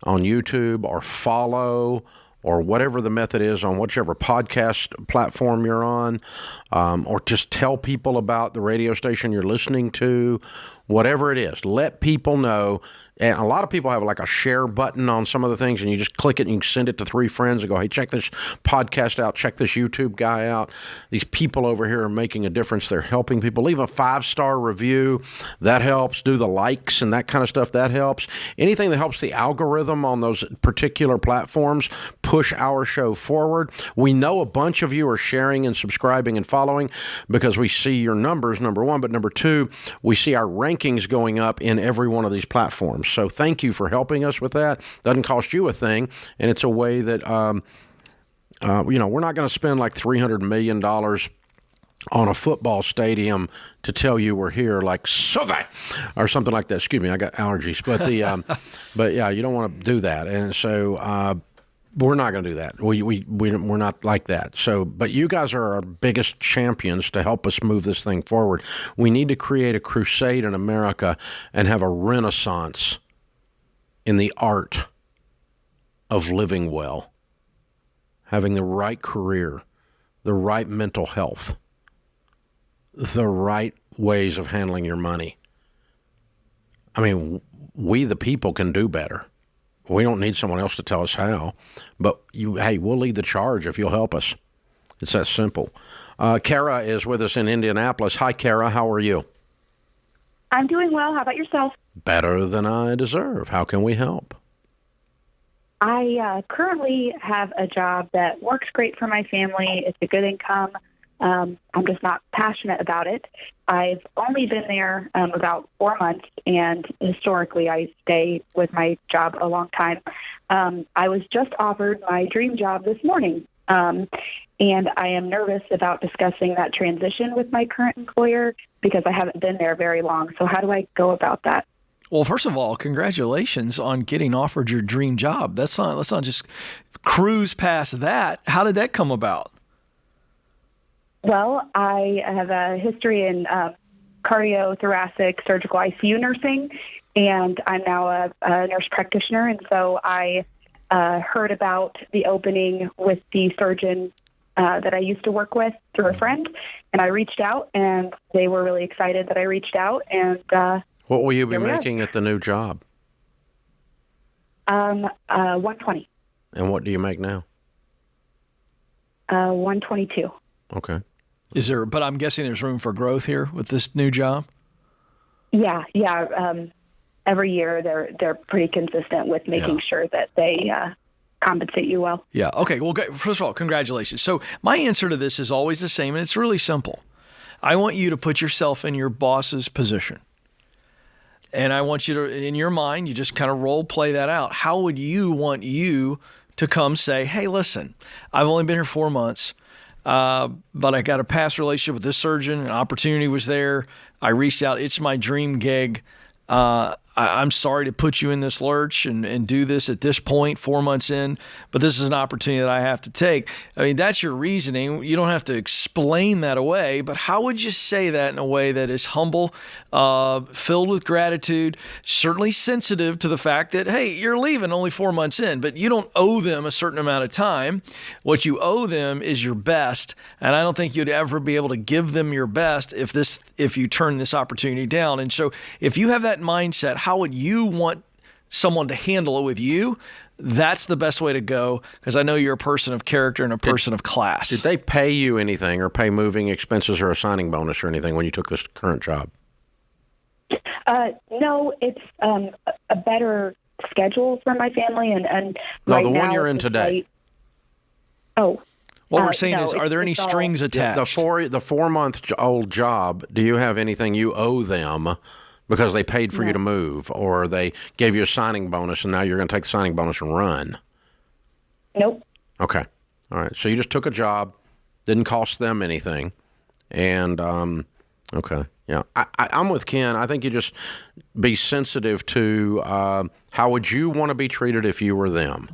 on YouTube or follow or whatever the method is on whichever podcast platform you're on, or just tell people about the radio station you're listening to, whatever it is. Let people know. And a lot of people have like a share button on some of the things, and you just click it and you can send it to 3 friends and go, hey, check this podcast out, check this YouTube guy out. These people over here are making a difference. They're helping people. Leave a 5-star review. That helps. Do the likes and that kind of stuff. That helps. Anything that helps the algorithm on those particular platforms push our show forward. We know a bunch of you are sharing and subscribing and following because we see your numbers, number one. But number two, we see our rankings going up in every one of these platforms. So thank you for helping us with that. Doesn't cost you a thing, and it's a way that, we're not going to spend like $300 million on a football stadium to tell you we're here, like Sauvé or something like that. Excuse me, I got allergies. But but yeah, you don't want to do that, and so we're not going to do that. We're not like that. So, but you guys are our biggest champions to help us move this thing forward. We need to create a crusade in America and have a renaissance in the art of living well, having the right career, the right mental health, the right ways of handling your money. I mean, we the people can do better. We don't need someone else to tell us how, but we'll lead the charge if you'll help us. It's that simple. Kara is with us in Indianapolis. Hi, Kara. How are you? I'm doing well. How about yourself? Better than I deserve. How can we help? I currently have a job that works great for my family. It's a good income. I'm just not passionate about it. I've only been there about 4 months, and historically I stay with my job a long time. I was just offered my dream job this morning, and I am nervous about discussing that transition with my current employer because I haven't been there very long. So how do I go about that? Well, first of all, congratulations on getting offered your dream job. Let's not just cruise past that. How did that come about? Well, I have a history in cardiothoracic surgical ICU nursing, and I'm now a nurse practitioner. And so I heard about the opening with the surgeon that I used to work with through a friend, and I reached out, and they were really excited that I reached out. And what will you be making at the new job? $120. And what do you make now? $122. Okay. But I'm guessing there's room for growth here with this new job? Yeah. Every year they're pretty consistent with making sure that they compensate you well. Yeah. Okay. Well, first of all, congratulations. So my answer to this is always the same, and it's really simple. I want you to put yourself in your boss's position. And I want you to, in your mind, you just kind of role play that out. How would you want you to come say, hey, listen, I've only been here 4 months. But I got a past relationship with this surgeon. An opportunity was there. I reached out. It's my dream gig. I'm sorry to put you in this lurch and do this at this point, 4 months in, but this is an opportunity that I have to take. I mean, that's your reasoning. You don't have to explain that away, but how would you say that in a way that is humble, filled with gratitude, certainly sensitive to the fact that, hey, you're leaving only 4 months in, but you don't owe them a certain amount of time. What you owe them is your best, and I don't think you'd ever be able to give them your best if you turn this opportunity down. And so if you have that mindset, how would you want someone to handle it with you? That's the best way to go, because I know you're a person of character and a person of class. Did they pay you anything or pay moving expenses or a signing bonus or anything when you took this current job? No, it's a better schedule for my family. And no, right the one now you're in today. What we're saying is, are there any strings attached? The 4-month-old job, do you have anything you owe them because they paid for you to move, or they gave you a signing bonus and now you're going to take the signing bonus and run? Nope. Okay. All right. So you just took a job, didn't cost them anything, and okay. Yeah. I'm with Ken. I think you just be sensitive to how would you want to be treated if you were them.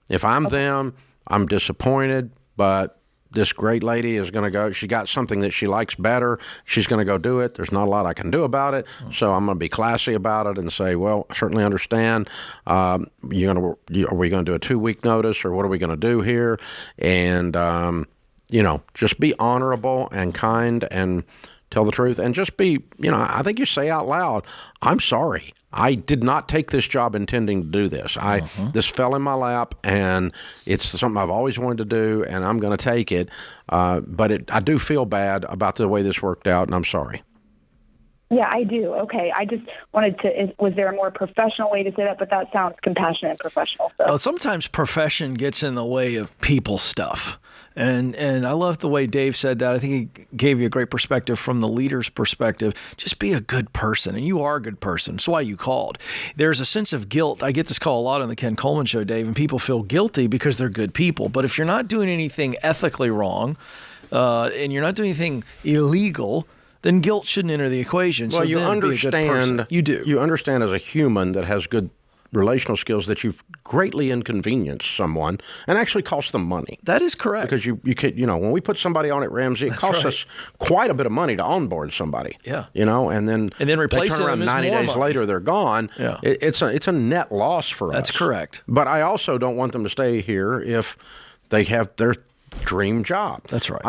If I'm them, I'm disappointed, but this great lady is going to go. She got something that she likes better. She's going to go do it. There's not a lot I can do about it. So I'm going to be classy about it and say, well, I certainly understand. Are we going to do a 2-week notice, or what are we going to do here? And, just be honorable and kind and tell the truth, and just be, I think you say out loud, I'm sorry. I did not take this job intending to do this. This fell in my lap, and it's something I've always wanted to do, and I'm going to take it. But I do feel bad about the way this worked out, and I'm sorry. Yeah, I do. Okay. I just wanted to, was there a more professional way to say that? But that sounds compassionate and professional. So. Well, sometimes profession gets in the way of people stuff. And I love the way Dave said that. I think he gave you a great perspective from the leader's perspective. Just be a good person, and you are a good person. That's why you called. There's a sense of guilt. I get this call a lot on the Ken Coleman Show, Dave, and people feel guilty because they're good people. But if you're not doing anything ethically wrong, and you're not doing anything illegal, then guilt shouldn't enter the equation. Well, so you understand. You do. You understand as a human that has good relational skills that you've greatly inconvenienced someone and actually cost them money. That is correct. Because you could, when we put somebody on at Ramsey, it costs us quite a bit of money to onboard somebody. Yeah. And then replace they turn around them 90 days later, they're gone. Yeah. It's a net loss for us. That's correct. But I also don't want them to stay here if they have their dream job. That's right.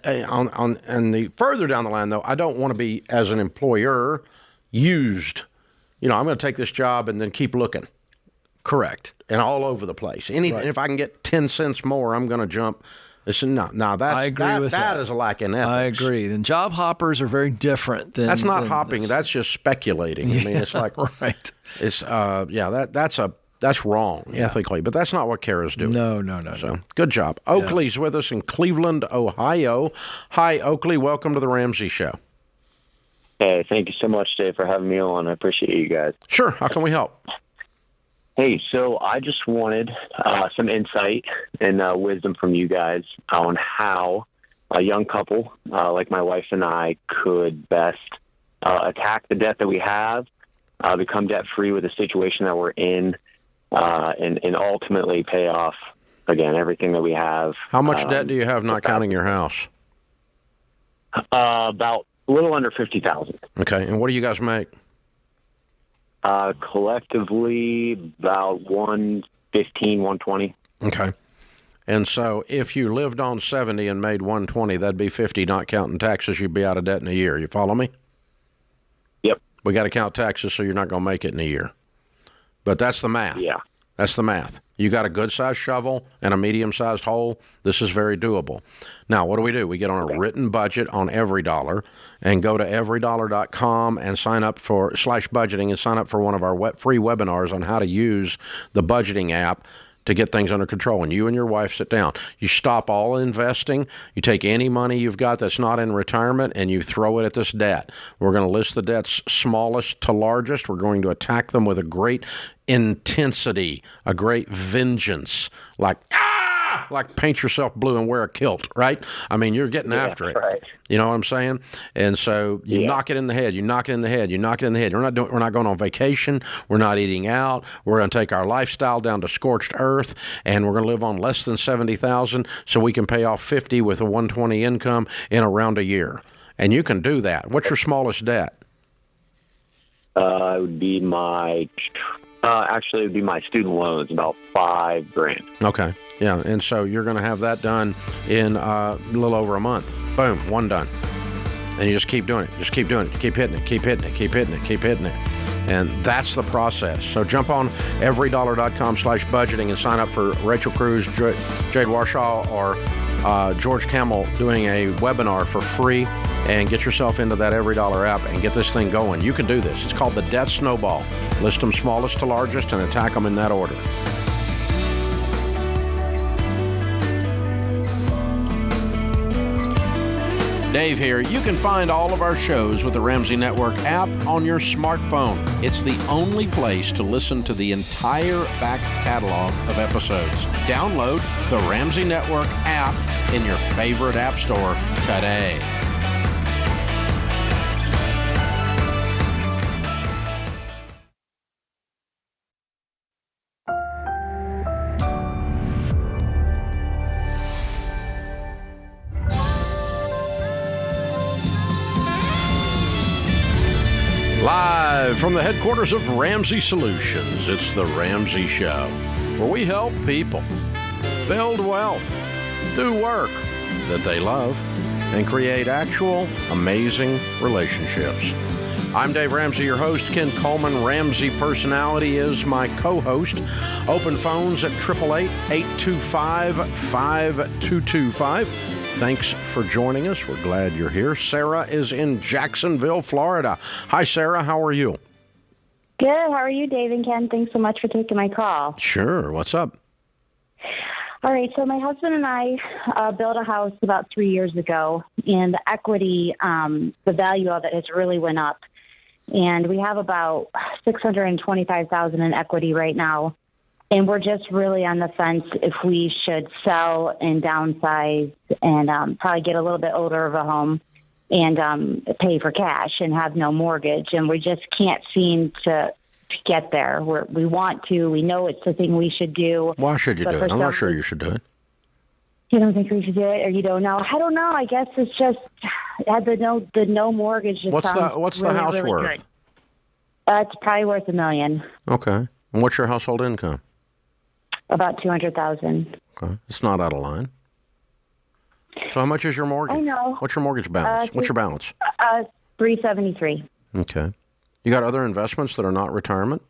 And the further down the line, though, I don't want to be, as an employer, used. I'm going to take this job and then keep looking. Correct. And all over the place. If I can get 10 cents more, I'm going to jump. I agree with that. That is a lack in ethics. I agree. And job hoppers are very different than. That's not hopping. That's just speculating. Yeah, I mean, it's like right. It's that's wrong ethically, but that's not what Kara's doing. No. So good job. Oakley's with us in Cleveland, Ohio. Hi, Oakley. Welcome to the Ramsey Show. Hey, thank you so much, Dave, for having me on. I appreciate you guys. Sure. How can we help? Hey, so I just wanted some insight and wisdom from you guys on how a young couple like my wife and I could best attack the debt that we have, become debt-free with the situation that we're in, and ultimately pay off, again, everything that we have. How much debt do you have, not counting your house? About a little under $50,000. Okay, and what do you guys make? Collectively, about $115,000, $120,000. Okay. And so if you lived on 70 and made 120, that'd be 50, not counting taxes. You'd be out of debt in a year. You follow me? Yep. We got to count taxes, so you're not going to make it in a year. But that's the math. Yeah. That's the math. You got a good-sized shovel and a medium-sized hole. This is very doable. Now, what do? We get on a written budget on EveryDollar and go to everydollar.com and sign up for /budgeting and sign up for one of our free webinars on how to use the budgeting app to get things under control. And you and your wife sit down. You stop all investing. You take any money you've got that's not in retirement and you throw it at this debt. We're going to list the debts smallest to largest. We're going to attack them with a great intensity, a great vengeance. Like, like paint yourself blue and wear a kilt, right? I mean, you're getting after it. Right. You know what I'm saying? And so you knock it in the head. You knock it in the head. You knock it in the head. We're not going on vacation. We're not eating out. We're going to take our lifestyle down to scorched earth, and we're going to live on less than $70,000 so we can pay off 50 with a 120 income in around a year. And you can do that. What's your smallest debt? It would be my student loans, about $5,000. Okay. Yeah. And so you're going to have that done in a little over a month. Boom. One done. And you just keep doing it. Just keep doing it. Keep hitting it. Keep hitting it. Keep hitting it. Keep hitting it. And that's the process. So jump on everydollar.com/budgeting and sign up for Rachel Cruz, Jade Warshaw, or George Camel doing a webinar for free, and get yourself into that Every Dollar app and get this thing going. You can do this. It's called the Debt Snowball. List them smallest to largest and attack them in that order. Dave here. You can find all of our shows with the Ramsey Network app on your smartphone. It's the only place to listen to the entire back catalog of episodes. Download the Ramsey Network app in your favorite app store today. Live from the headquarters of Ramsey Solutions, it's the Ramsey Show, where we help people build wealth, do work that they love, and create actual amazing relationships. I'm Dave Ramsey, your host. Ken Coleman, Ramsey Personality, is my co-host. Open phones at 888-825-5225. Thanks for joining us. We're glad you're here. Sarah is in Jacksonville, Florida. Hi, Sarah. How are you? Good. How are you, Dave and Ken? Thanks so much for taking my call. Sure. What's up? All right. So my husband and I built a house about 3 years ago, and the equity, the value of it has really went up. And we have about $625,000 in equity right now. And we're just really on the fence if we should sell and downsize and probably get a little bit older of a home and pay for cash and have no mortgage. And we just can't seem to get there. We want to. We know it's the thing we should do. Why should you do it? I'm not sure you should do it. You don't think we should do it, or you don't know? I don't know. I guess it's just the no mortgage. Just What's the really, house really worth? Good. It's probably worth $1 million. Okay. And what's your household income? About $200,000. Okay. It's not out of line. So how much is your mortgage? I know. What's your mortgage balance? What's your balance? $373. Okay. You got other investments that are not retirement?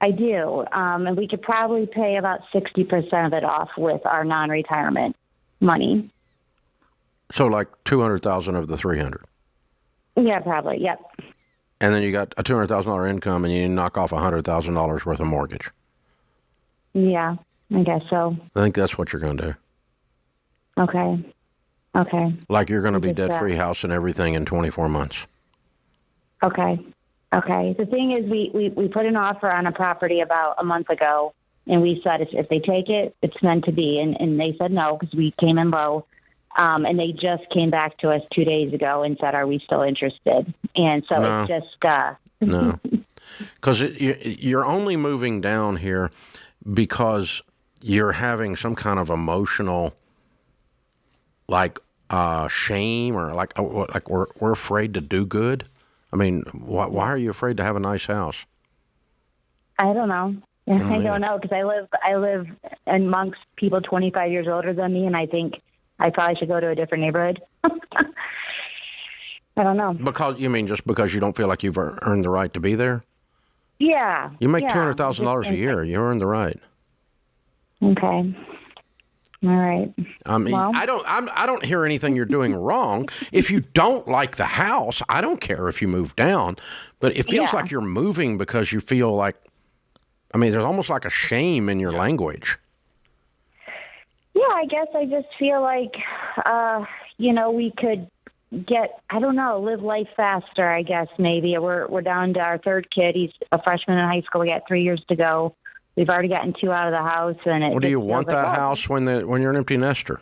I do. And we could probably pay about 60% of it off with our non-retirement money. So like $200,000 of the $300,000. Yeah, probably. Yep. And then you got a $200,000 income, and you knock off $100,000 worth of mortgage. Yeah, I guess so. I think that's what you're going to do. Okay. Like you're going to be debt-free, house and everything in 24 months. Okay. The thing is, we put an offer on a property about a month ago, and we said if they take it, it's meant to be. And they said no because we came in low. And they just came back to us 2 days ago and said, are we still interested? And so it's just... No. Because you're only moving down here because you're having some kind of emotional, like, shame or like we're afraid to do good. I mean, why are you afraid to have a nice house? I don't know. I don't know because I live amongst people 25 years older than me, and I think I probably should go to a different neighborhood. I don't know. Because just because you don't feel like you've earned the right to be there? Yeah. You make $200,000 a year. You earn the right. Okay. All right. I mean, well, I don't hear anything you're doing wrong. If you don't like the house, I don't care if you move down. But it feels like you're moving because you feel like, there's almost like a shame in your language. Yeah, I guess I just feel like, we could live life faster, I guess, maybe. We're down to our third kid. He's a freshman in high school. We got 3 years to go. we've already gotten 2 out of the house. And Well, do you want that house when you're an empty nester?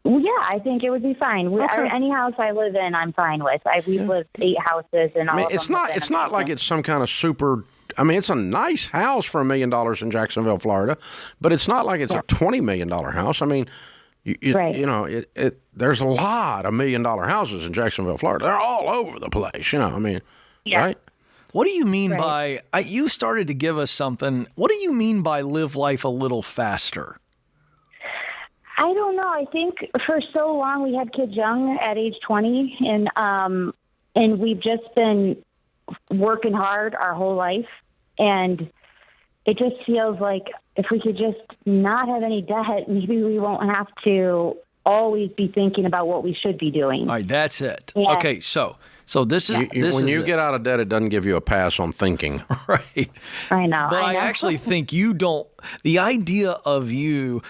Well, yeah, I think it would be fine. Any house I live in, I'm fine with. We've lived 8 houses, and all of them it's not like it's some kind of super. I mean, it's a nice house for $1 million in Jacksonville, Florida, but it's not like it's a $20 million house. I mean, there's a lot of $1 million houses in Jacksonville, Florida. They're all over the place. I mean, right? What do you mean by? You started to give us something. What do you mean by live life a little faster? I don't know. I think for so long we had kids young at age 20, and we've just been working hard our whole life. And it just feels like if we could just not have any debt, maybe we won't have to always be thinking about what we should be doing. All right, that's it. Yeah. Okay, so this is when you get out of debt, it doesn't give you a pass on thinking. Right. I know. But I actually think you don't. The idea of you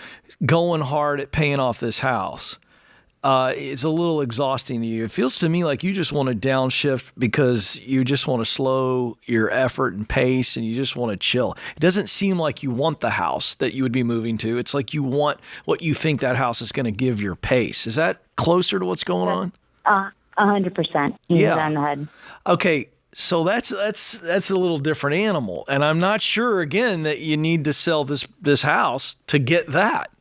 going hard at paying off this house is a little exhausting to you. It feels to me like you just want to downshift because you just want to slow your effort and pace, and you just want to chill. It doesn't seem like you want the house that you would be moving to. It's like you want what you think that house is going to give your pace. Is that closer to what's going on? 100%. You hit it on the head. Okay. So that's a little different animal. And I'm not sure, again, that you need to sell this house to get that.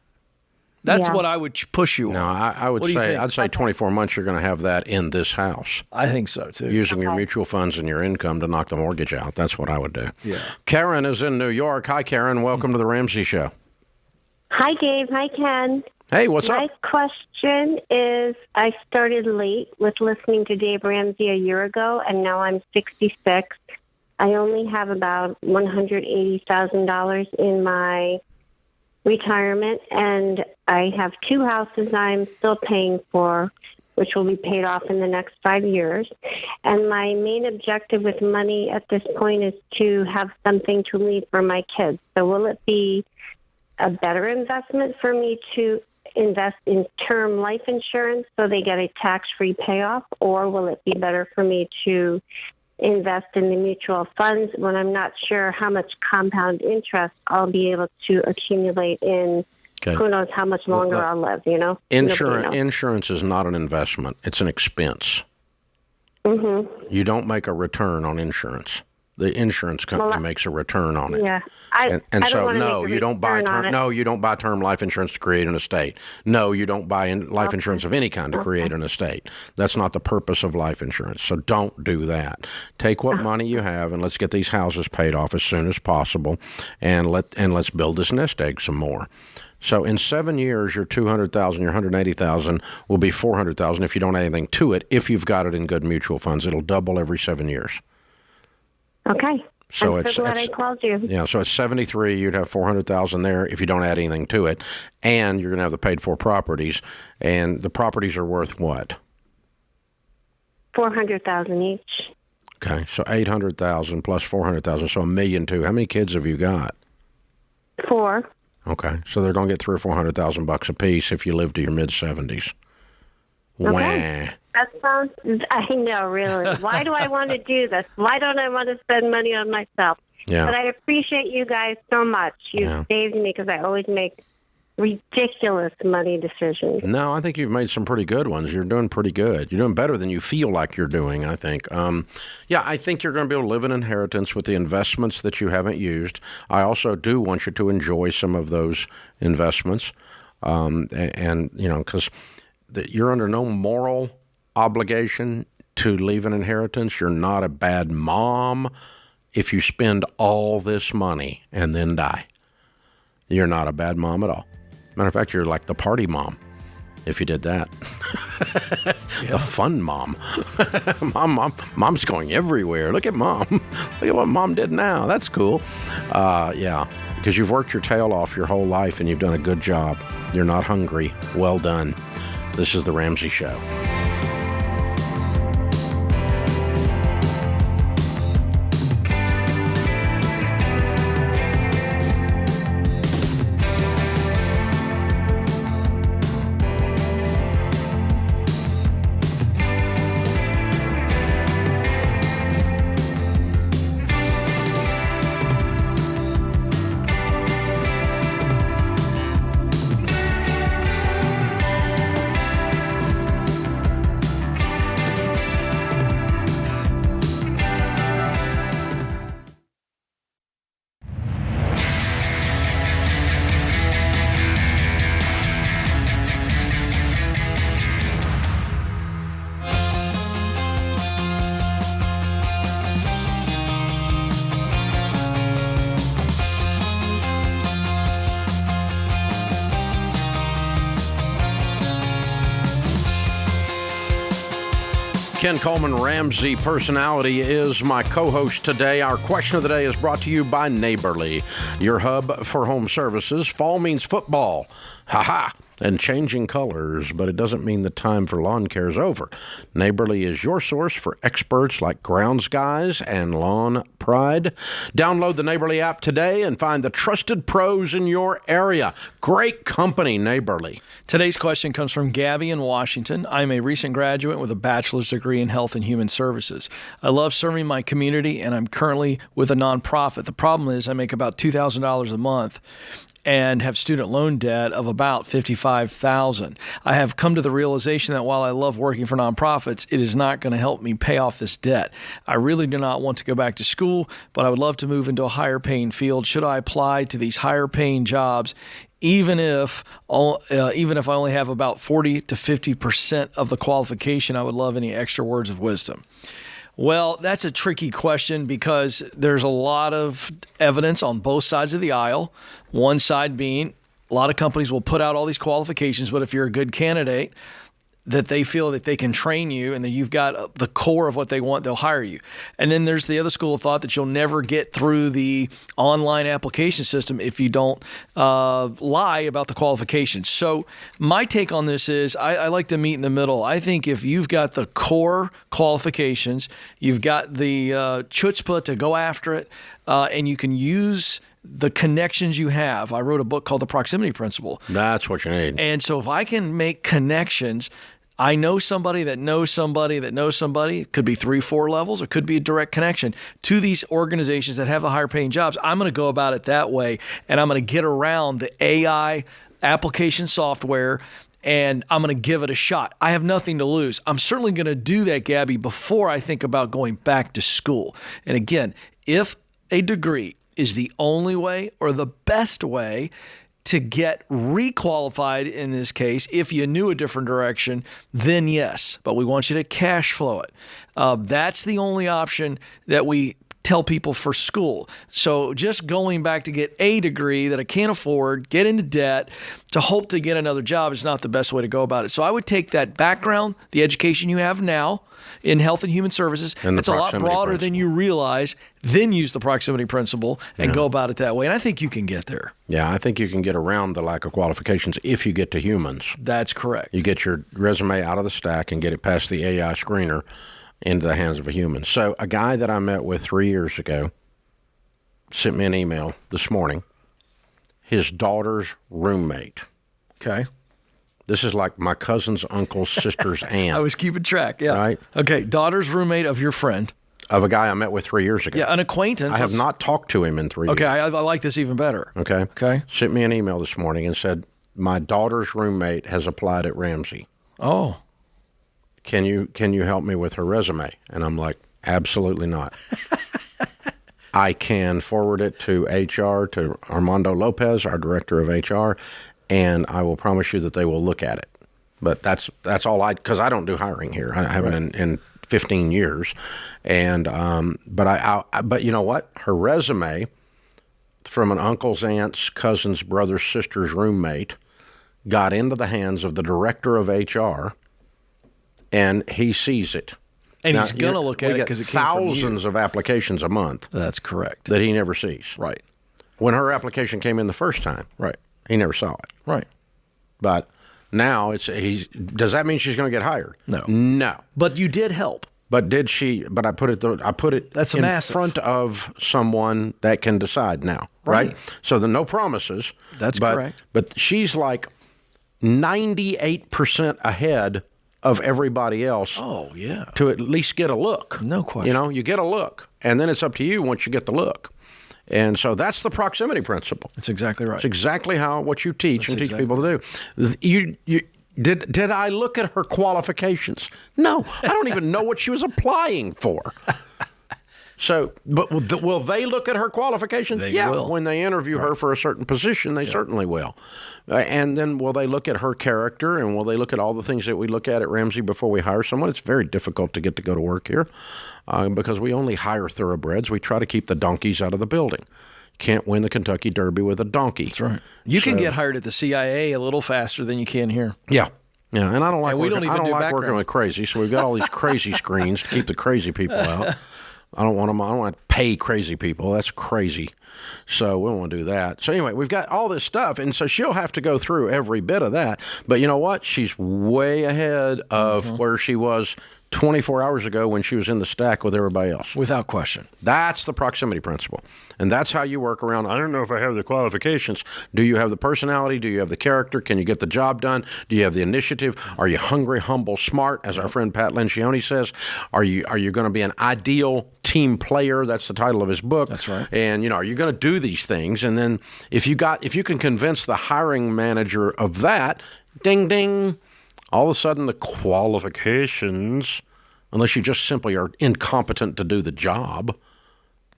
That's what I would push you on. No, I would say, I'd say 24 months you're going to have that in this house. I think so, too. Using your mutual funds and your income to knock the mortgage out. That's what I would do. Yeah. Karen is in New York. Hi, Karen. Welcome to the Ramsey Show. Hi, Dave. Hi, Ken. Hey, what's up? My question is, I started late with listening to Dave Ramsey a year ago, and now I'm 66. I only have about $180,000 in my retirement, and I have 2 houses I'm still paying for, which will be paid off in the next 5 years. And my main objective with money at this point is to have something to leave for my kids. So will it be a better investment for me to invest in term life insurance so they get a tax-free payoff, or will it be better for me to invest in the mutual funds when I'm not sure how much compound interest I'll be able to accumulate in who knows how much longer I'll live, Insurance is not an investment. It's an expense. Mm-hmm. You don't make a return on insurance. The insurance company makes a return on it. Yeah. You don't buy term life insurance to create an estate. No, you don't buy life insurance of any kind to create an estate. That's not the purpose of life insurance. So don't do that. Take what money you have and let's get these houses paid off as soon as possible, and let's build this nest egg some more. So in 7 years, your $200,000, your $180,000 will be $400,000 if you don't add anything to it. If you've got it in good mutual funds, it'll double every 7 years. Okay. So I'm so glad I called you. Yeah, so at 73, you'd have $400,000 there if you don't add anything to it, and you're going to have the paid-for properties, and the properties are worth what? $400,000 each. Okay, so $800,000 plus $400,000, so $1.2 million. How many kids have you got? 4. Okay, so they're going to get $300,000 or $400,000 a piece if you live to your mid-70s. Okay. That sounds, I know, really. Why do I want to do this? Why don't I want to spend money on myself? Yeah. But I appreciate you guys so much. You've saved me because I always make ridiculous money decisions. No, I think you've made some pretty good ones. You're doing pretty good. You're doing better than you feel like you're doing, I think. I think you're going to be able to live an inheritance with the investments that you haven't used. I also do want you to enjoy some of those investments. Because you're under no moral obligation to leave an inheritance. You're not a bad mom if you spend all this money and then die. You're not a bad mom at all. Matter of fact, you're like the party mom if you did that. The fun mom. Mom's going everywhere. Look at mom. Look at what mom did now. That's cool. Because you've worked your tail off your whole life and you've done a good job. You're not hungry. Well done. This is The Ramsey Show. Ken Coleman, Ramsey Personality, is my co-host today. Our question of the day is brought to you by Neighborly, your hub for home services. Fall means football. Ha-ha! And changing colors, but it doesn't mean the time for lawn care is over. Neighborly is your source for experts like grounds guys and lawn pride. Download the Neighborly app today and find the trusted pros in your area. Great company, Neighborly. Today's question comes from Gabby in Washington. I'm a recent graduate with a bachelor's degree in health and human services. I love serving my community, and I'm currently with a nonprofit. The problem is I make about $2,000 a month and have student loan debt of about $55,000. I have come to the realization that while I love working for nonprofits, it is not going to help me pay off this debt. I really do not want to go back to school, but I would love to move into a higher paying field. Should I apply to these higher paying jobs, even if I only have about 40 to 50% of the qualification? I would love any extra words of wisdom. Well, that's a tricky question because there's a lot of evidence on both sides of the aisle. One side being a lot of companies will put out all these qualifications, but if you're a good candidate, that they feel that they can train you and that you've got the core of what they want, they'll hire you. And then there's the other school of thought that you'll never get through the online application system if you don't lie about the qualifications. So my take on this is I like to meet in the middle. I think if you've got the core qualifications, you've got the chutzpah to go after it, and you can use the connections you have. I wrote a book called The Proximity Principle. That's what you need. And so if I can make connections, I know somebody that knows somebody that knows somebody. It could be 3-4 levels, or it could be a direct connection to these organizations that have the higher paying jobs. I'm going to go about it that way, and I'm going to get around the AI application software, and I'm going to give it a shot. I have nothing to lose. I'm certainly going to do that, Gabby, before I think about going back to school. And again, if a degree is the only way or the best way to get requalified in this case, if you knew a different direction, then yes. But we want you to cash flow it. That's the only option that we tell people for school. So just going back to get a degree that I can't afford, get into debt to hope to get another job is not the best way to go about it. So I would take that background, the education you have now in health and human services, it's a lot broader than you realize, then use the proximity principle and go about it that way. And I think you can get there. Yeah, I think you can get around the lack of qualifications if you get to humans. That's correct. You get your resume out of the stack and get it past the AI screener into the hands of a human. So a guy that I met with 3 years ago sent me an email this morning. His daughter's roommate. Okay. This is like my cousin's uncle's sister's aunt. I was keeping track, yeah. Right? Okay, daughter's roommate of your friend. Of a guy I met with 3 years ago. Yeah, an acquaintance. I have not talked to him in 3 years. Okay, I like this even better. Okay. Sent me an email this morning and said, my daughter's roommate has applied at Ramsey. Oh. Can you help me with her resume? And I'm like, absolutely not. I can forward it to HR, to Armando Lopez, our director of HR, and I will promise you that they will look at it. But that's all because I don't do hiring here. I haven't in 15 years. And but you know what? Her resume from an uncle's, aunt's, cousin's, brother's, sister's roommate got into the hands of the director of HR, and he sees it. And now, he's going to look at it because it came from you. Thousands of applications a month. That's correct. That he never sees. Right. When her application came in the first time. Right. He never saw it. Right. But now does that mean she's going to get hired? No. But you did help. But did she? But I put it That's in massive. front of someone that can decide now, right? So no promises. That's correct. But she's like 98% ahead of everybody else. Oh, yeah. To at least get a look. No question. You know, you get a look, and then it's up to you once you get the look. And so that's the proximity principle. That's exactly right. It's exactly what you teach teach people to do. Did I look at her qualifications? No, I don't even know what she was applying for. So, but will they look at her qualifications? They will. When they interview her for a certain position, they certainly will. And then will they look at her character, and will they look at all the things that we look at Ramsey before we hire someone? It's very difficult to get to go to work here because we only hire thoroughbreds. We try to keep the donkeys out of the building. Can't win the Kentucky Derby with a donkey. That's right. You can get hired at the CIA a little faster than you can here. Yeah. Yeah, and I don't like we don't even do working background. with crazy, so we've got all these crazy screens to keep the crazy people out. I don't want to pay crazy people. That's crazy. So we don't want to do that. So anyway, we've got all this stuff, and so she'll have to go through every bit of that. But you know what? She's way ahead of where she was 24 hours ago when she was in the stack with everybody else. Without question. That's the proximity principle. And that's how you work around. I don't know if I have the qualifications. Do you have the personality? Do you have the character? Can you get the job done? Do you have the initiative? Are you hungry, humble, smart, as our friend Pat Lencioni says? Are you going to be an ideal team player? That's the title of his book. That's right. And are you going to do these things? And then if you can convince the hiring manager of that, ding ding, all of a sudden the qualifications, unless you just simply are incompetent to do the job,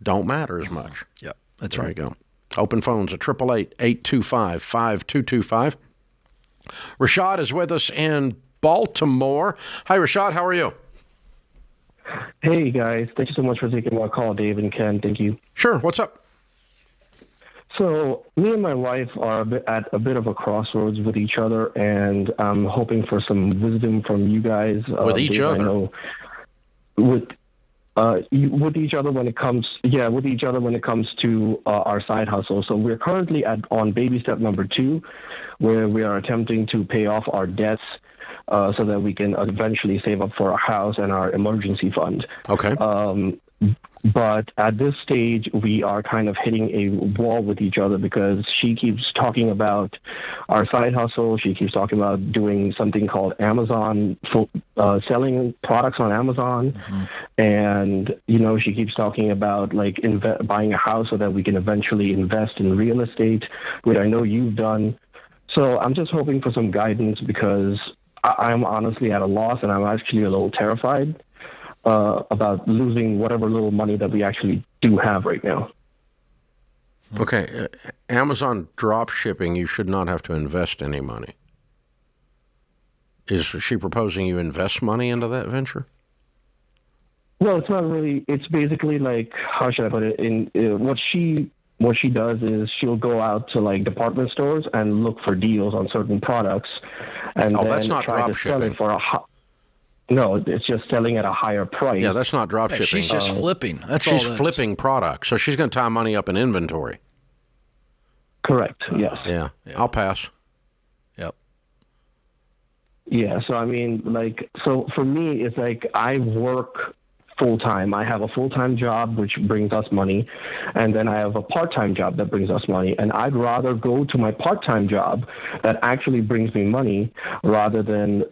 don't matter as much. Yep, that's there right. There you go. Open phones at 888-825-5225. Rashad is with us in Baltimore. Hi, Rashad. How are you? Hey, guys. Thank you so much for taking my call, Dave and Ken. Thank you. Sure. What's up? So me and my wife are at a bit of a crossroads with each other, and I'm hoping for some wisdom from you guys. With each other? I know, with each other when it comes to our side hustle. So we're currently on baby step number 2, where we are attempting to pay off our debts so that we can eventually save up for our house and our emergency fund. Okay. But at this stage, we are kind of hitting a wall with each other because she keeps talking about our side hustle. She keeps talking about doing something called Amazon, selling products on Amazon. Mm-hmm. And, she keeps talking about buying a house so that we can eventually invest in real estate, which I know you've done. So I'm just hoping for some guidance because I'm honestly at a loss, and I'm actually a little terrified about losing whatever little money that we actually do have right now. Okay. Amazon drop shipping, you should not have to invest any money. Is she proposing you invest money into that venture? Well, it's not really. It's basically how should I put it? What she does is she'll go out to department stores and look for deals on certain products, and then that's not try drop to sell shipping. it for No, it's just selling at a higher price. Yeah, that's not drop shipping. She's just flipping. She's flipping products, so she's going to tie money up in inventory. Correct. Yes. Yeah. I'll pass. Yep. Yeah. So I mean, so for me, it's I work full time. I have a full time job which brings us money, and then I have a part time job that brings us money. And I'd rather go to my part time job that actually brings me money rather than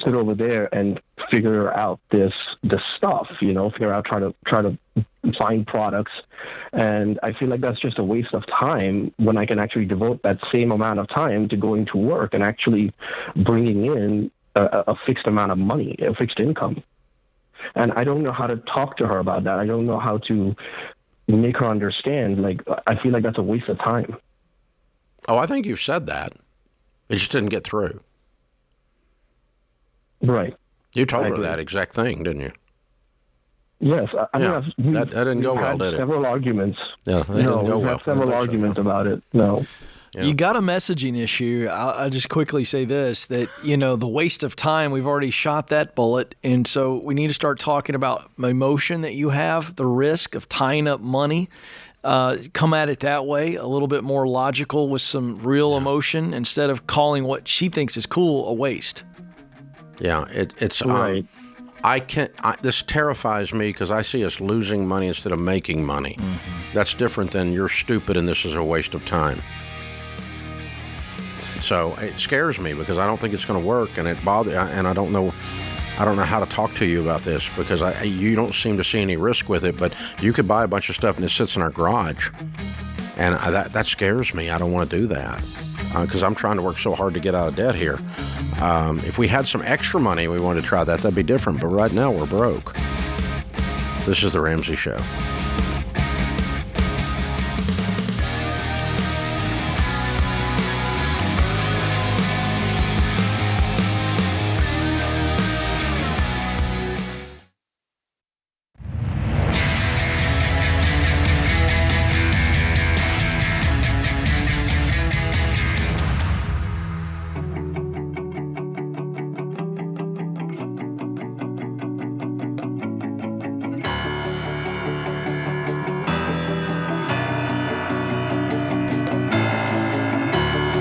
sit over there and figure out this stuff, try to find products. And I feel like that's just a waste of time when I can actually devote that same amount of time to going to work and actually bringing in a fixed amount of money, a fixed income. And I don't know how to talk to her about that. I don't know how to make her understand. I feel like that's a waste of time. Oh, I think you've said that. It just didn't get through. Right. You told her that exact thing, didn't you? Yes. I mean, that didn't go well, did it? Several arguments. Yeah, it didn't go well. We've had several arguments about it. No. Yeah. You got a messaging issue. I'll just quickly say this, that, the waste of time, we've already shot that bullet. And so we need to start talking about emotion that you have, the risk of tying up money. Come at it that way, a little bit more logical with some real emotion instead of calling what she thinks is cool a waste. Yeah, it's right. This terrifies me because I see us losing money instead of making money. Mm-hmm. That's different than you're stupid and this is a waste of time. So it scares me because I don't think it's going to work, and and I don't know how to talk to you about this because you don't seem to see any risk with it. But you could buy a bunch of stuff and it sits in our garage, and that scares me. I don't want to do that because I'm trying to work so hard to get out of debt here. If we had some extra money, we wanted to try that'd be different. But right now we're broke. This is the Ramsey Show.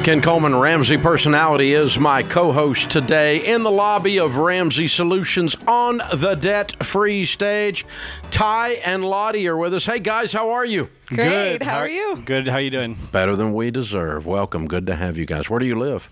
Ken Coleman, Ramsey Personality, is my co-host today in the lobby of Ramsey Solutions on the debt-free stage. Ty and Lottie are with us. Hey, guys, how are you? Great. How are you? Good. How you doing? Better than we deserve. Welcome. Good to have you guys. Where do you live?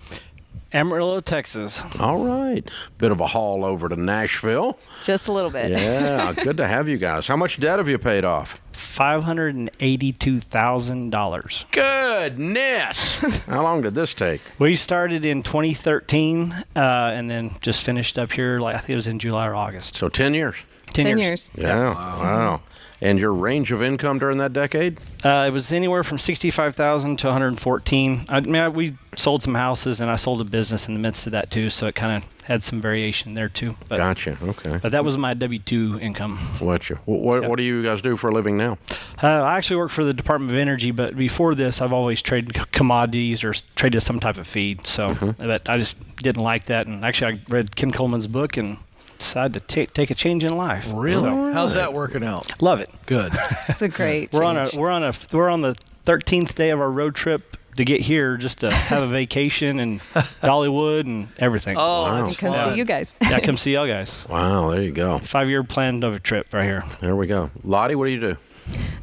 Amarillo, Texas. All right. Bit of a haul over to Nashville. Just a little bit. Yeah. Good to have you guys. How much debt have you paid off? $582,000. Goodness. How long did this take? We started in 2013 and then just finished up here, I think it was in July or August. So 10 years? 10 years. Yeah. Wow. And your range of income during that decade? It was anywhere from $65,000 to $114,000. We sold some houses, and I sold a business in the midst of that too, so it kind of had some variation there too. But, gotcha. Okay. But that was my W-2 income. Gotcha. What do you guys do for a living now? I actually work for the Department of Energy, but before this, I've always traded commodities or traded some type of feed. So but I just didn't like that, and actually, I read Ken Coleman's book and decided to take a change in life. Really? So, how's that working out? Love it. Good. It's a great we're on the 13th day of our road trip to get here, just to have a vacation and Dollywood and everything. Oh, wow. Come see you guys. Yeah, come see y'all guys. Wow, there you go. 5-year plan of a trip right here. There we go. Lottie, what do you do?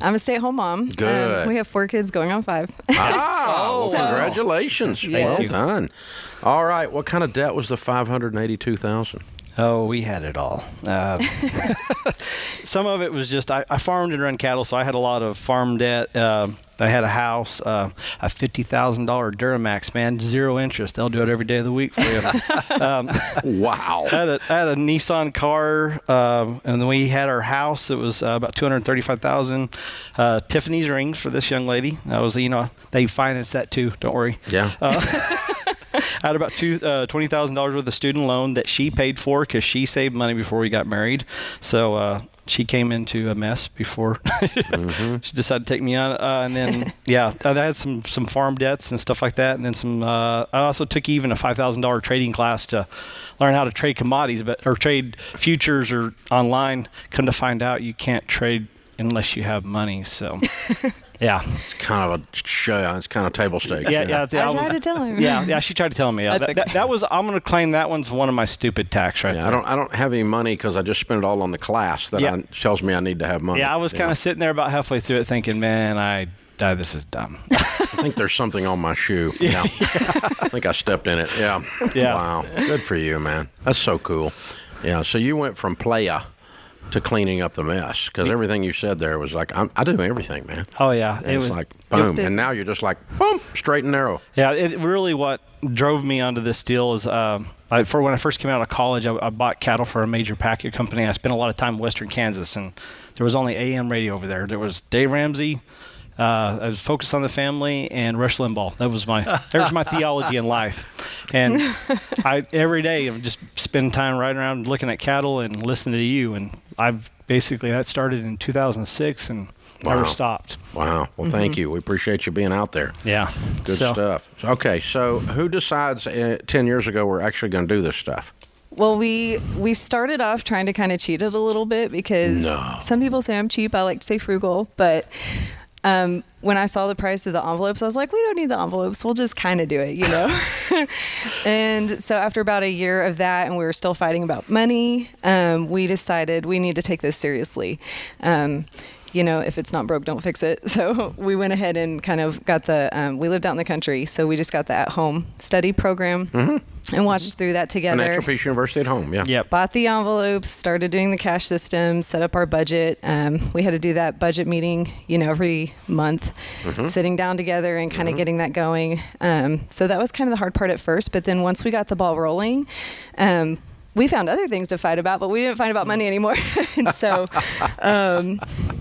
I'm a stay-at-home mom. Good. We have 4 kids going on 5. Well, congratulations. Yes. Well done. All right, what kind of debt was the $582,000? Oh, we had it all. Some of it was just, I farmed and run cattle, so I had a lot of farm debt. I had a house, a $50,000 Duramax, man, 0 interest. They'll do it every day of the week for you. Wow. I had a Nissan car, and then we had our house. It was about $235,000. Tiffany's rings for this young lady. That was, they financed that too. Don't worry. Yeah. I had about $20,000 worth of student loan that she paid for because she saved money before we got married. So she came into a mess before she decided to take me on. And then, I had some farm debts and stuff like that. And then I also took even a $5,000 trading class to learn how to trade commodities, or trade futures or online. Come to find out, you can't trade unless you have money. So, yeah. It's kind of a show. It's kind of table stakes. I tried to tell him. Yeah, she tried to tell me. That was, I'm going to claim that one's one of my stupid tax right there. I don't have any money because I just spent it all on the class that tells me I need to have money. Yeah, I was kind of sitting there about halfway through it thinking, man, this is dumb. I think there's something on my shoe. Yeah. I think I stepped in it. Yeah. Wow. Good for you, man. That's so cool. Yeah. So you went from playa to cleaning up the mess, because everything you said there was like, I do everything, man. Oh yeah, it was like boom, and now you're just like boom, straight and narrow. Yeah, it really what drove me onto this deal is when I first came out of college, I bought cattle for a major packer company. I spent a lot of time in Western Kansas, and there was only AM radio over there. There was Dave Ramsey. I was focused on the family, and Rush Limbaugh. That was my theology in life. And every day I just spend time riding around looking at cattle and listening to you. And that started in 2006 and never stopped. Wow. Well, thank you. We appreciate you being out there. Yeah. Good stuff. Okay, so who decides 10 years ago we're actually going to do this stuff? Well, we started off trying to kind of cheat it a little bit because some people say I'm cheap. I like to say frugal, but when I saw the price of the envelopes, I was like, we don't need the envelopes. We'll just kind of do it, And so after about a year of that, and we were still fighting about money, we decided we need to take this seriously. If it's not broke, don't fix it. So we went ahead and kind of got we lived out in the country, so we just got the at-home study program and watched through that together. Financial Peace University at home, yeah. Yep. Bought the envelopes, started doing the cash system, set up our budget. We had to do that budget meeting, every month, sitting down together and kind of getting that going. So that was kind of the hard part at first, but then once we got the ball rolling, we found other things to fight about, but we didn't fight about money anymore. And so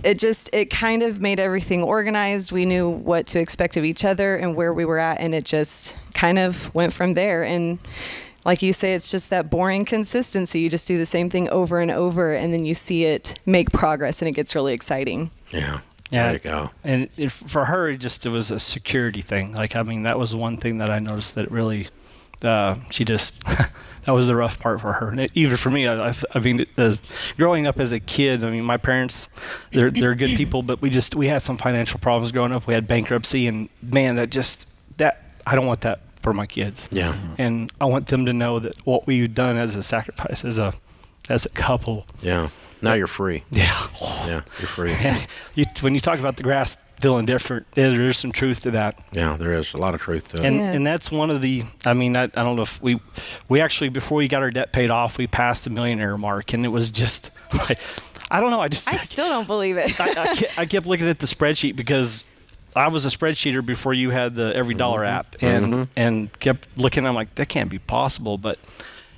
it kind of made everything organized. We knew what to expect of each other and where we were at, and it just kind of went from there. And like you say, it's just that boring consistency. You just do the same thing over and over, and then you see it make progress, and it gets really exciting. Yeah. Yeah, there you go. And for her, it was a security thing. That was one thing that I noticed that really, she just... That was the rough part for her. And even for me, growing up as a kid, my parents, they're good people, but we had some financial problems growing up. We had bankruptcy, and man, I don't want that for my kids. Yeah. And I want them to know that what we've done as a sacrifice, as a couple. Yeah. Now you're free. Yeah. Yeah, you're free. When you talk about the grass feeling different, there's some truth to that. Yeah, there is a lot of truth to it. And that's one of the, I mean, I don't know if we actually, before we got our debt paid off, we passed the millionaire mark, and it was just like, I don't know. I still don't believe it. I kept looking at the spreadsheet because I was a spreadsheeter before you had the Every Dollar app, and kept looking. I'm like, that can't be possible, but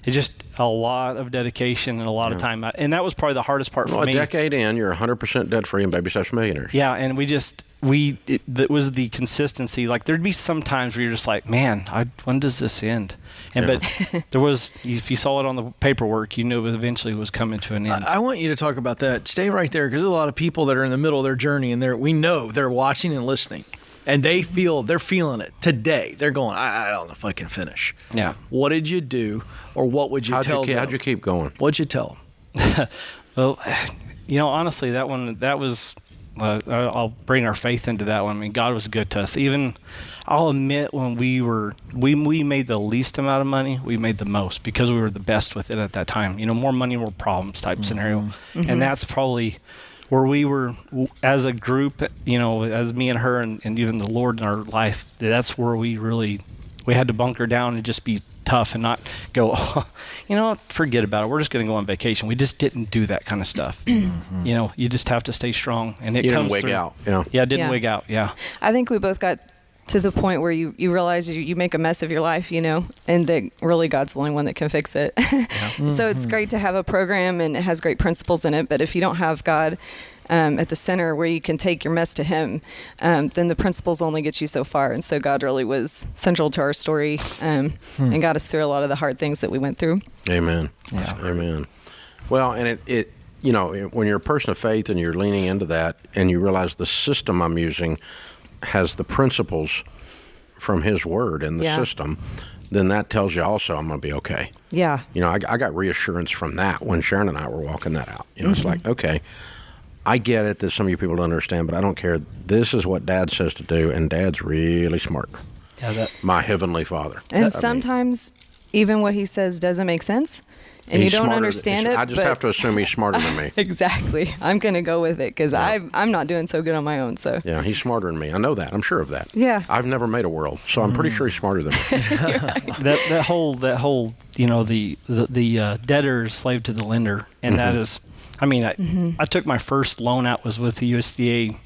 it's just a lot of dedication and a lot of time. And that was probably the hardest part for me. A decade in, you're 100% debt free in Baby Steps Millionaires. Yeah, and it was the consistency. Like, there'd be some times where you're just like, man, when does this end? But there was, if you saw it on the paperwork, you knew it eventually was coming to an end. I want you to talk about that. Stay right there, because there's a lot of people that are in the middle of their journey, and we know they're watching and listening, and they're feeling it today. They're going, I don't know if I can finish. Yeah. What did you do, or what would you tell them? How'd you keep going? What'd you tell them? Well, honestly, that was. I'll bring our faith into that one. I mean, God was good to us. Even, I'll admit, when we made the least amount of money, we made the most because we were the best with it at that time. More money, more problems type scenario. And that's probably where we were as a group, as me and her and even the Lord in our life. That's where we had to bunker down and just be tough and not go, forget about it. We're just going to go on vacation. We just didn't do that kind of stuff. You just have to stay strong. And it didn't wig out. Yeah, it didn't wig out. Yeah. I think we both got to the point where you realize you make a mess of your life, and that really God's the only one that can fix it. So it's great to have a program, and it has great principles in it. But if you don't have God at the center where you can take your mess to Him, then the principles only get you so far. And so God really was central to our story and got us through a lot of the hard things that we went through. Amen. Yeah. Amen. Well, and it when you're a person of faith and you're leaning into that, and you realize the system I'm using has the principles from His Word in the system, then that tells you also I'm going to be okay. Yeah. I got reassurance from that when Sharon and I were walking that out. It's like, okay, I get it that some of you people don't understand, but I don't care. This is what Dad says to do, and Dad's really smart. Yeah, my Heavenly Father. And sometimes even what He says doesn't make sense, and you don't understand it. I just have to assume He's smarter than me. Exactly. I'm going to go with it because I'm not doing so good on my own. So yeah, He's smarter than me. I know that. I'm sure of that. Yeah. I've never made a world, so I'm pretty sure He's smarter than me. that whole the debtor is slave to the lender, and that is. I mean, I took my first loan out was with the USDA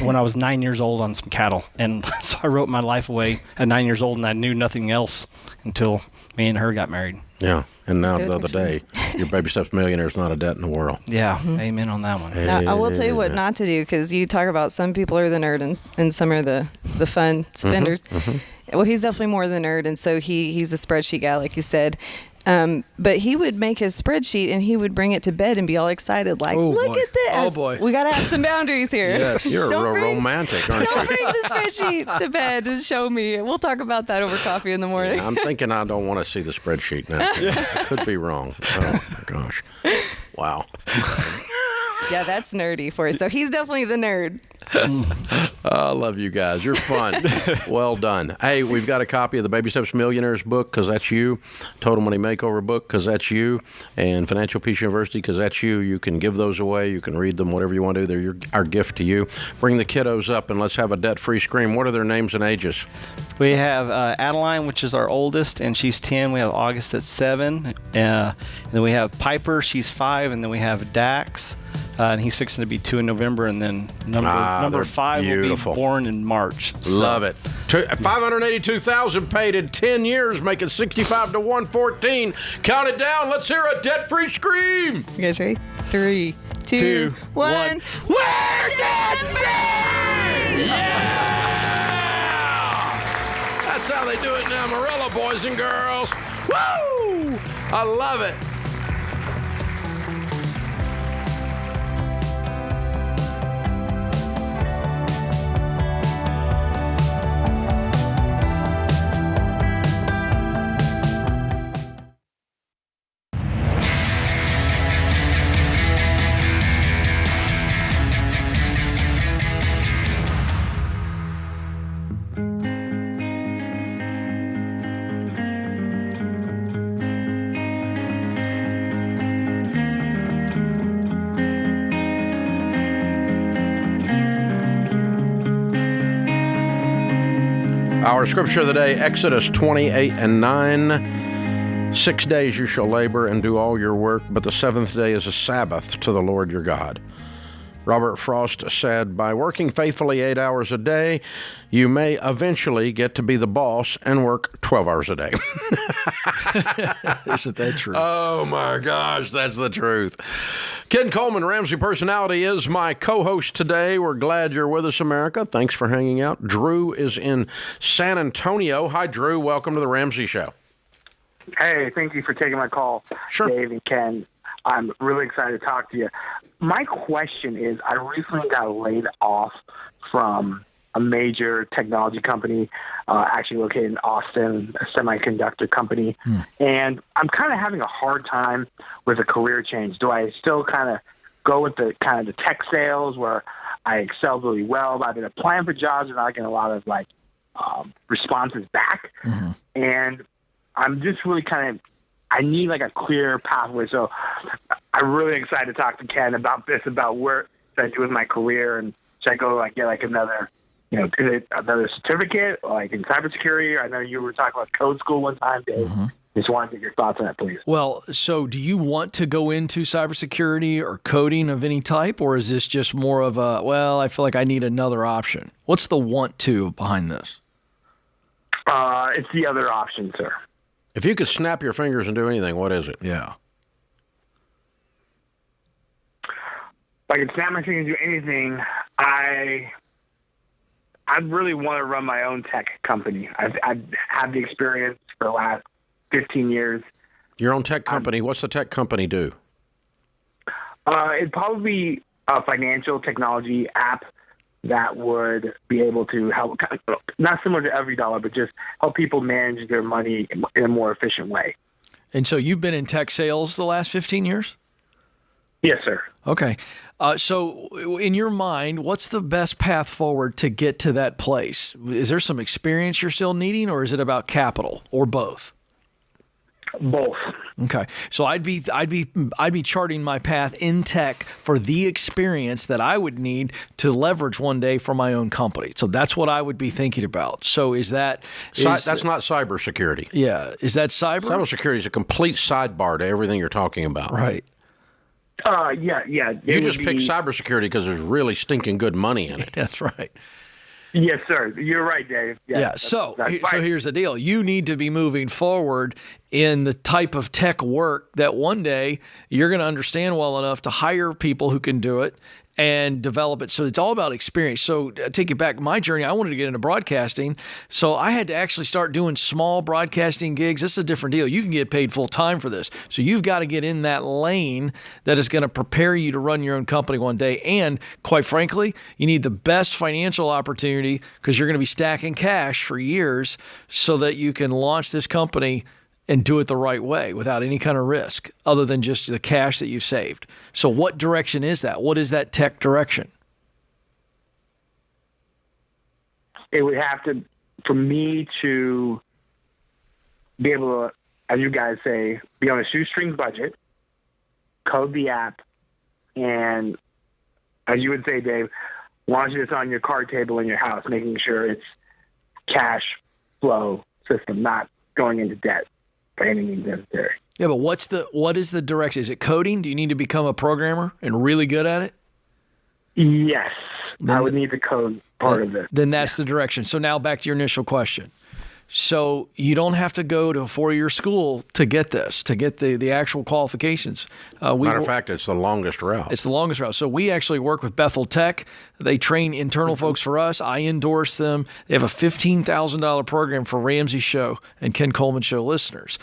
when I was 9 years old on some cattle. And so I wrote my life away at 9 years old, and I knew nothing else until me and her got married. Yeah. And now the other day, your Baby Steps Millionaire is not a debt in the world. Yeah. Amen on that one. Now, I will tell you what not to do, because you talk about some people are the nerd and some are the fun spenders. Well, he's definitely more the nerd, and so he's a spreadsheet guy, like you said. But he would make his spreadsheet and he would bring it to bed and be all excited, like, look at this. Oh, boy. We got to have some boundaries here. Yes, you're a real romantic, aren't you? Don't bring the spreadsheet to bed and show me. We'll talk about that over coffee in the morning. Yeah, I'm thinking I don't want to see the spreadsheet now. I could be wrong. Oh, my gosh. Wow. Yeah, that's nerdy for you. So he's definitely the nerd. I love you guys. You're fun. Well done. Hey, we've got a copy of the Baby Steps Millionaires book, because that's you. Total Money Makeover book, because that's you. And Financial Peace University, because that's you. You can give those away. You can read them, whatever you want to do. They're our gift to you. Bring the kiddos up and let's have a debt-free scream. What are their names and ages? We have Adeline, which is our oldest, and she's 10. We have August at 7. And then we have Piper, she's 5. And then we have Dax. And he's fixing to be 2 in November, and then number 5 beautiful. will be born in March. So. Love it. $582,000 paid in 10 years, making 65 to 114. Count it down. Let's hear a debt-free scream. You guys ready? 3, 2, 1. We're debt-free! Yeah! That's how they do it in Amarillo, boys and girls. Woo! I love it. Our scripture of the day, Exodus 28:9. 6 days you shall labor and do all your work, but the seventh day is a Sabbath to the Lord your God. Robert Frost said, by working faithfully 8 hours a day, you may eventually get to be the boss and work 12 hours a day. Isn't that true? Oh, my gosh, that's the truth. Ken Coleman, Ramsey Personality, is my co-host today. We're glad you're with us, America. Thanks for hanging out. Drew is in San Antonio. Hi, Drew. Welcome to the Ramsey Show. Hey, thank you for taking my call, Dave and Ken. I'm really excited to talk to you. My question is, I recently got laid off from a major technology company, actually located in Austin, a semiconductor company, and I'm kind of having a hard time with a career change. Do I still kind of go with the tech sales where I excel really well, but I've been applying for jobs and not getting a lot of responses back, and I'm just really I need a clear pathway. So I'm really excited to talk to Ken about this, about where should I do with my career, and should I go get another, another certificate in cybersecurity? I know you were talking about code school one time, Dave. Just wanted to get your thoughts on that, please. Well, so do you want to go into cybersecurity or coding of any type, or is this just more of a, well, I feel like I need another option? What's the want to behind this? It's the other option, sir. If you could snap your fingers and do anything, what is it? Yeah. If I could snap my fingers and do anything, I really want to run my own tech company. I've had the experience for the last 15 years. Your own tech company? What's the tech company do? It'd probably be a financial technology app that would be able to help, not similar to Every Dollar, but just help people manage their money in a more efficient way. And so you've been in tech sales the last 15 years? Yes, sir. Okay. So in your mind, what's the best path forward to get to that place? Is there some experience you're still needing, or is it about capital, or both? Both. Okay. So I'd be charting my path in tech for the experience that I would need to leverage one day for my own company. So that's what I would be thinking about. So that's not cybersecurity. Yeah. Is that cyber? Cybersecurity is a complete sidebar to everything you're talking about. Right. Yeah. You just picked cybersecurity because there's really stinking good money in it. That's right. Yes, sir. You're right, Dave. Yeah. So here's the deal. You need to be moving forward in the type of tech work that one day you're going to understand well enough to hire people who can do it and develop it. So it's all about experience. So take you back my journey. I wanted to get into broadcasting. So I had to actually start doing small broadcasting gigs. This is a different deal. You can get paid full time for this. So you've got to get in that lane that is going to prepare you to run your own company one day. And quite frankly, you need the best financial opportunity because you're going to be stacking cash for years so that you can launch this company and do it the right way without any kind of risk other than just the cash that you've saved. So what direction is that? What is that tech direction? It would have to, for me to be able to, as you guys say, be on a shoestring budget, code the app, and as you would say, Dave, launch this on your card table in your house, making sure it's cash flow system, not going into debt by any means necessary. Yeah, but what is the direction? Is it coding? Do you need to become a programmer and really good at it? Yes. I would need the code part of it. Then that's the direction. So now back to your initial question. So you don't have to go to a 4-year school to get this, to get the actual qualifications. Matter of fact, it's the longest route. It's the longest route. So we actually work with Bethel Tech. They train internal folks for us. I endorse them. They have a $15,000 program for Ramsey Show and Ken Coleman Show listeners.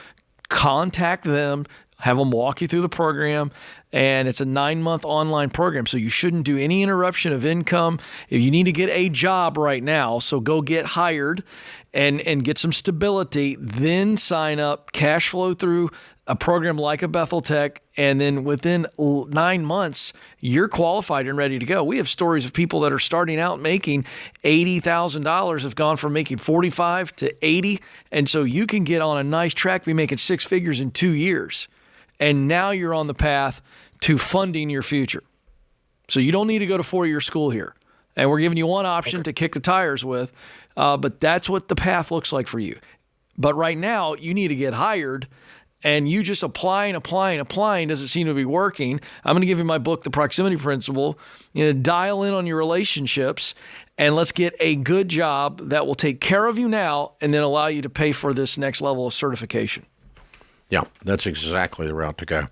Contact them. Have them walk you through the program, and it's a 9-month online program, so you shouldn't do any interruption of income. If you need to get a job right now, so go get hired and get some stability, then sign up, cash flow through a program like a Bethel Tech, and then within 9 months, you're qualified and ready to go. We have stories of people that are starting out making $80,000 have gone from making 45 to 80, and so you can get on a nice track to be making 6 figures in 2 years. And now you're on the path to funding your future. So you don't need to go to 4-year school here. and we're giving you one option to kick the tires with, but that's what the path looks like for you. But right now, you need to get hired, and you just applying doesn't seem to be working. I'm going to give you my book, The Proximity Principle. Dial in on your relationships, and let's get a good job that will take care of you now and then allow you to pay for this next level of certification. Yeah, that's exactly the route to go.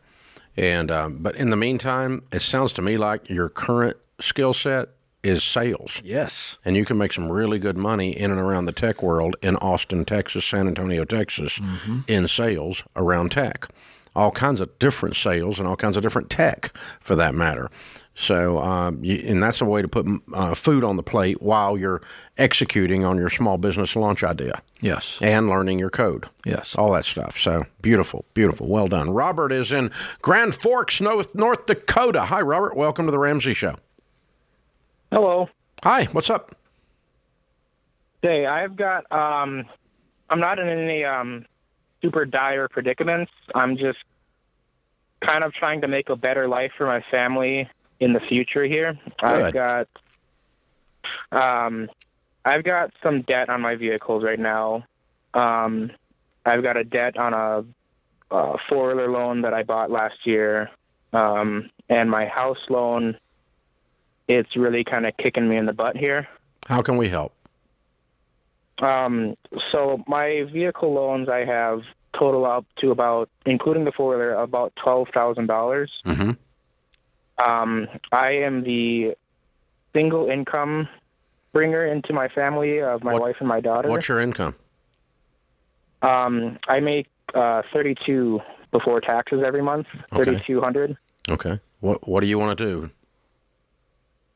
And but in the meantime, it sounds to me like your current skill set is sales. Yes. And you can make some really good money in and around the tech world in Austin, Texas, San Antonio, Texas, in sales around tech. All kinds of different sales and all kinds of different tech, for that matter. So, and that's a way to put food on the plate while you're executing on your small business launch idea. Yes. And learning your code. Yes. All that stuff. So, beautiful, beautiful. Well done. Robert is in Grand Forks, North Dakota. Hi, Robert. Welcome to the Ramsey Show. Hello. Hi. What's up? Hey, I've got, I'm not in any super dire predicaments. I'm just kind of trying to make a better life for my family in the future here. Good. I've got some debt on my vehicles right now. I've got a debt on a four-wheeler loan that I bought last year, and my house loan. It's really kind of kicking me in the butt here. How can we help? So my vehicle loans I have total up to about, including the four-wheeler, about $12,000. Mm-hmm. I am the single income bringer into my family of my wife and my daughter. What's your income? I make $32 before taxes every month, $3,200. Okay. What do you want to do?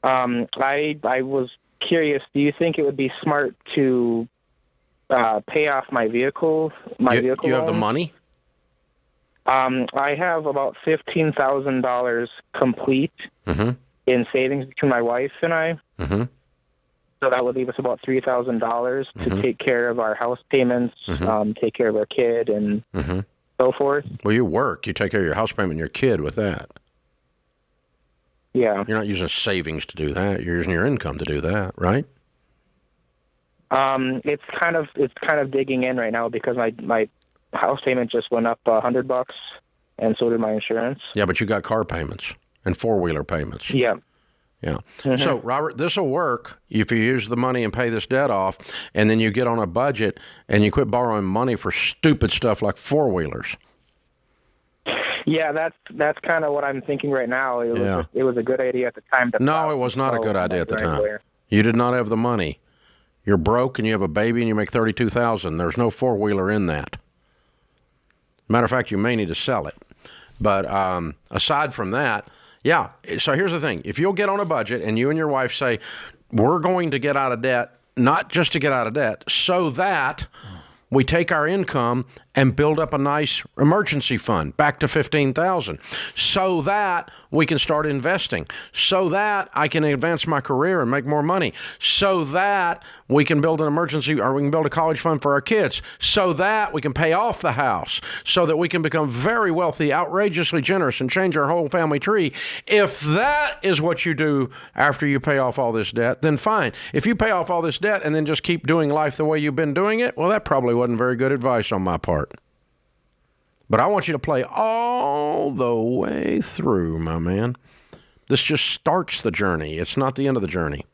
I was curious. Do you think it would be smart to pay off my vehicle? You have the money? I have about $15,000 complete in savings between my wife and I. Mm-hmm. So that would leave us about $3,000 to take care of our house payments, take care of our kid, and so forth. Well, you work. You take care of your house payment and your kid with that. Yeah. You're not using savings to do that. You're using your income to do that, right? It's kind of digging in right now because my house payment just went up $100, and so did my insurance. Yeah, but you got car payments and four-wheeler payments. Yeah. Yeah. So, Robert, this will work if you use the money and pay this debt off, and then you get on a budget and you quit borrowing money for stupid stuff like four-wheelers. Yeah, that's kind of what I'm thinking right now. It was a good idea at the time. No, it was not a good idea at the time. You did not have the money. You're broke and you have a baby and you make $32,000. There's no four-wheeler in that. Matter of fact, you may need to sell it. But aside from that, yeah. So here's the thing. If you'll get on a budget and you and your wife say, we're going to get out of debt, not just to get out of debt, so that we take our income and build up a nice emergency fund back to $15,000 so that we can start investing, so that I can advance my career and make more money, so that we can build an emergency or we can build a college fund for our kids, so that we can pay off the house, so that we can become very wealthy, outrageously generous, and change our whole family tree. If that is what you do after you pay off all this debt, then fine. If you pay off all this debt and then just keep doing life the way you've been doing it, well, that probably wasn't very good advice on my part. But I want you to play all the way through, my man. This just starts the journey. It's not the end of the journey.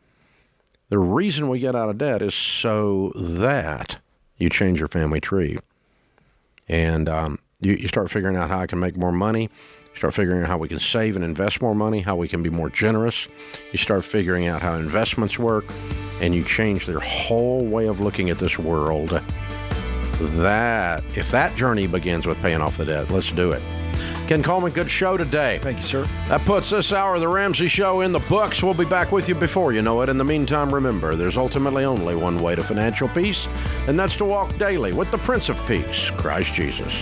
The reason we get out of debt is so that you change your family tree. And you start figuring out how I can make more money. You start figuring out how we can save and invest more money, how we can be more generous. You start figuring out how investments work. And you change their whole way of looking at this world. If that journey begins with paying off the debt, let's do it. Ken Coleman, good show today. Thank you, sir. That puts this hour of the Ramsey Show in the books. We'll be back with you before you know it. In the meantime, remember, there's ultimately only one way to financial peace, and that's to walk daily with the Prince of Peace, Christ Jesus.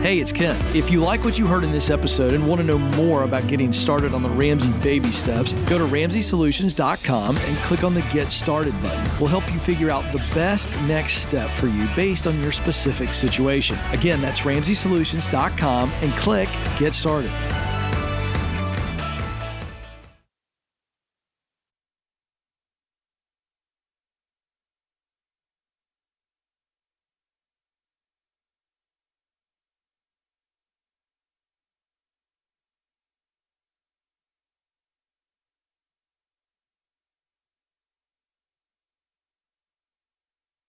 Hey, it's Ken. If you like what you heard in this episode and want to know more about getting started on the Ramsey baby steps, go to RamseySolutions.com and click on the Get Started button. We'll help you figure out the best next step for you based on your specific situation. Again, that's RamseySolutions.com and click Get Started.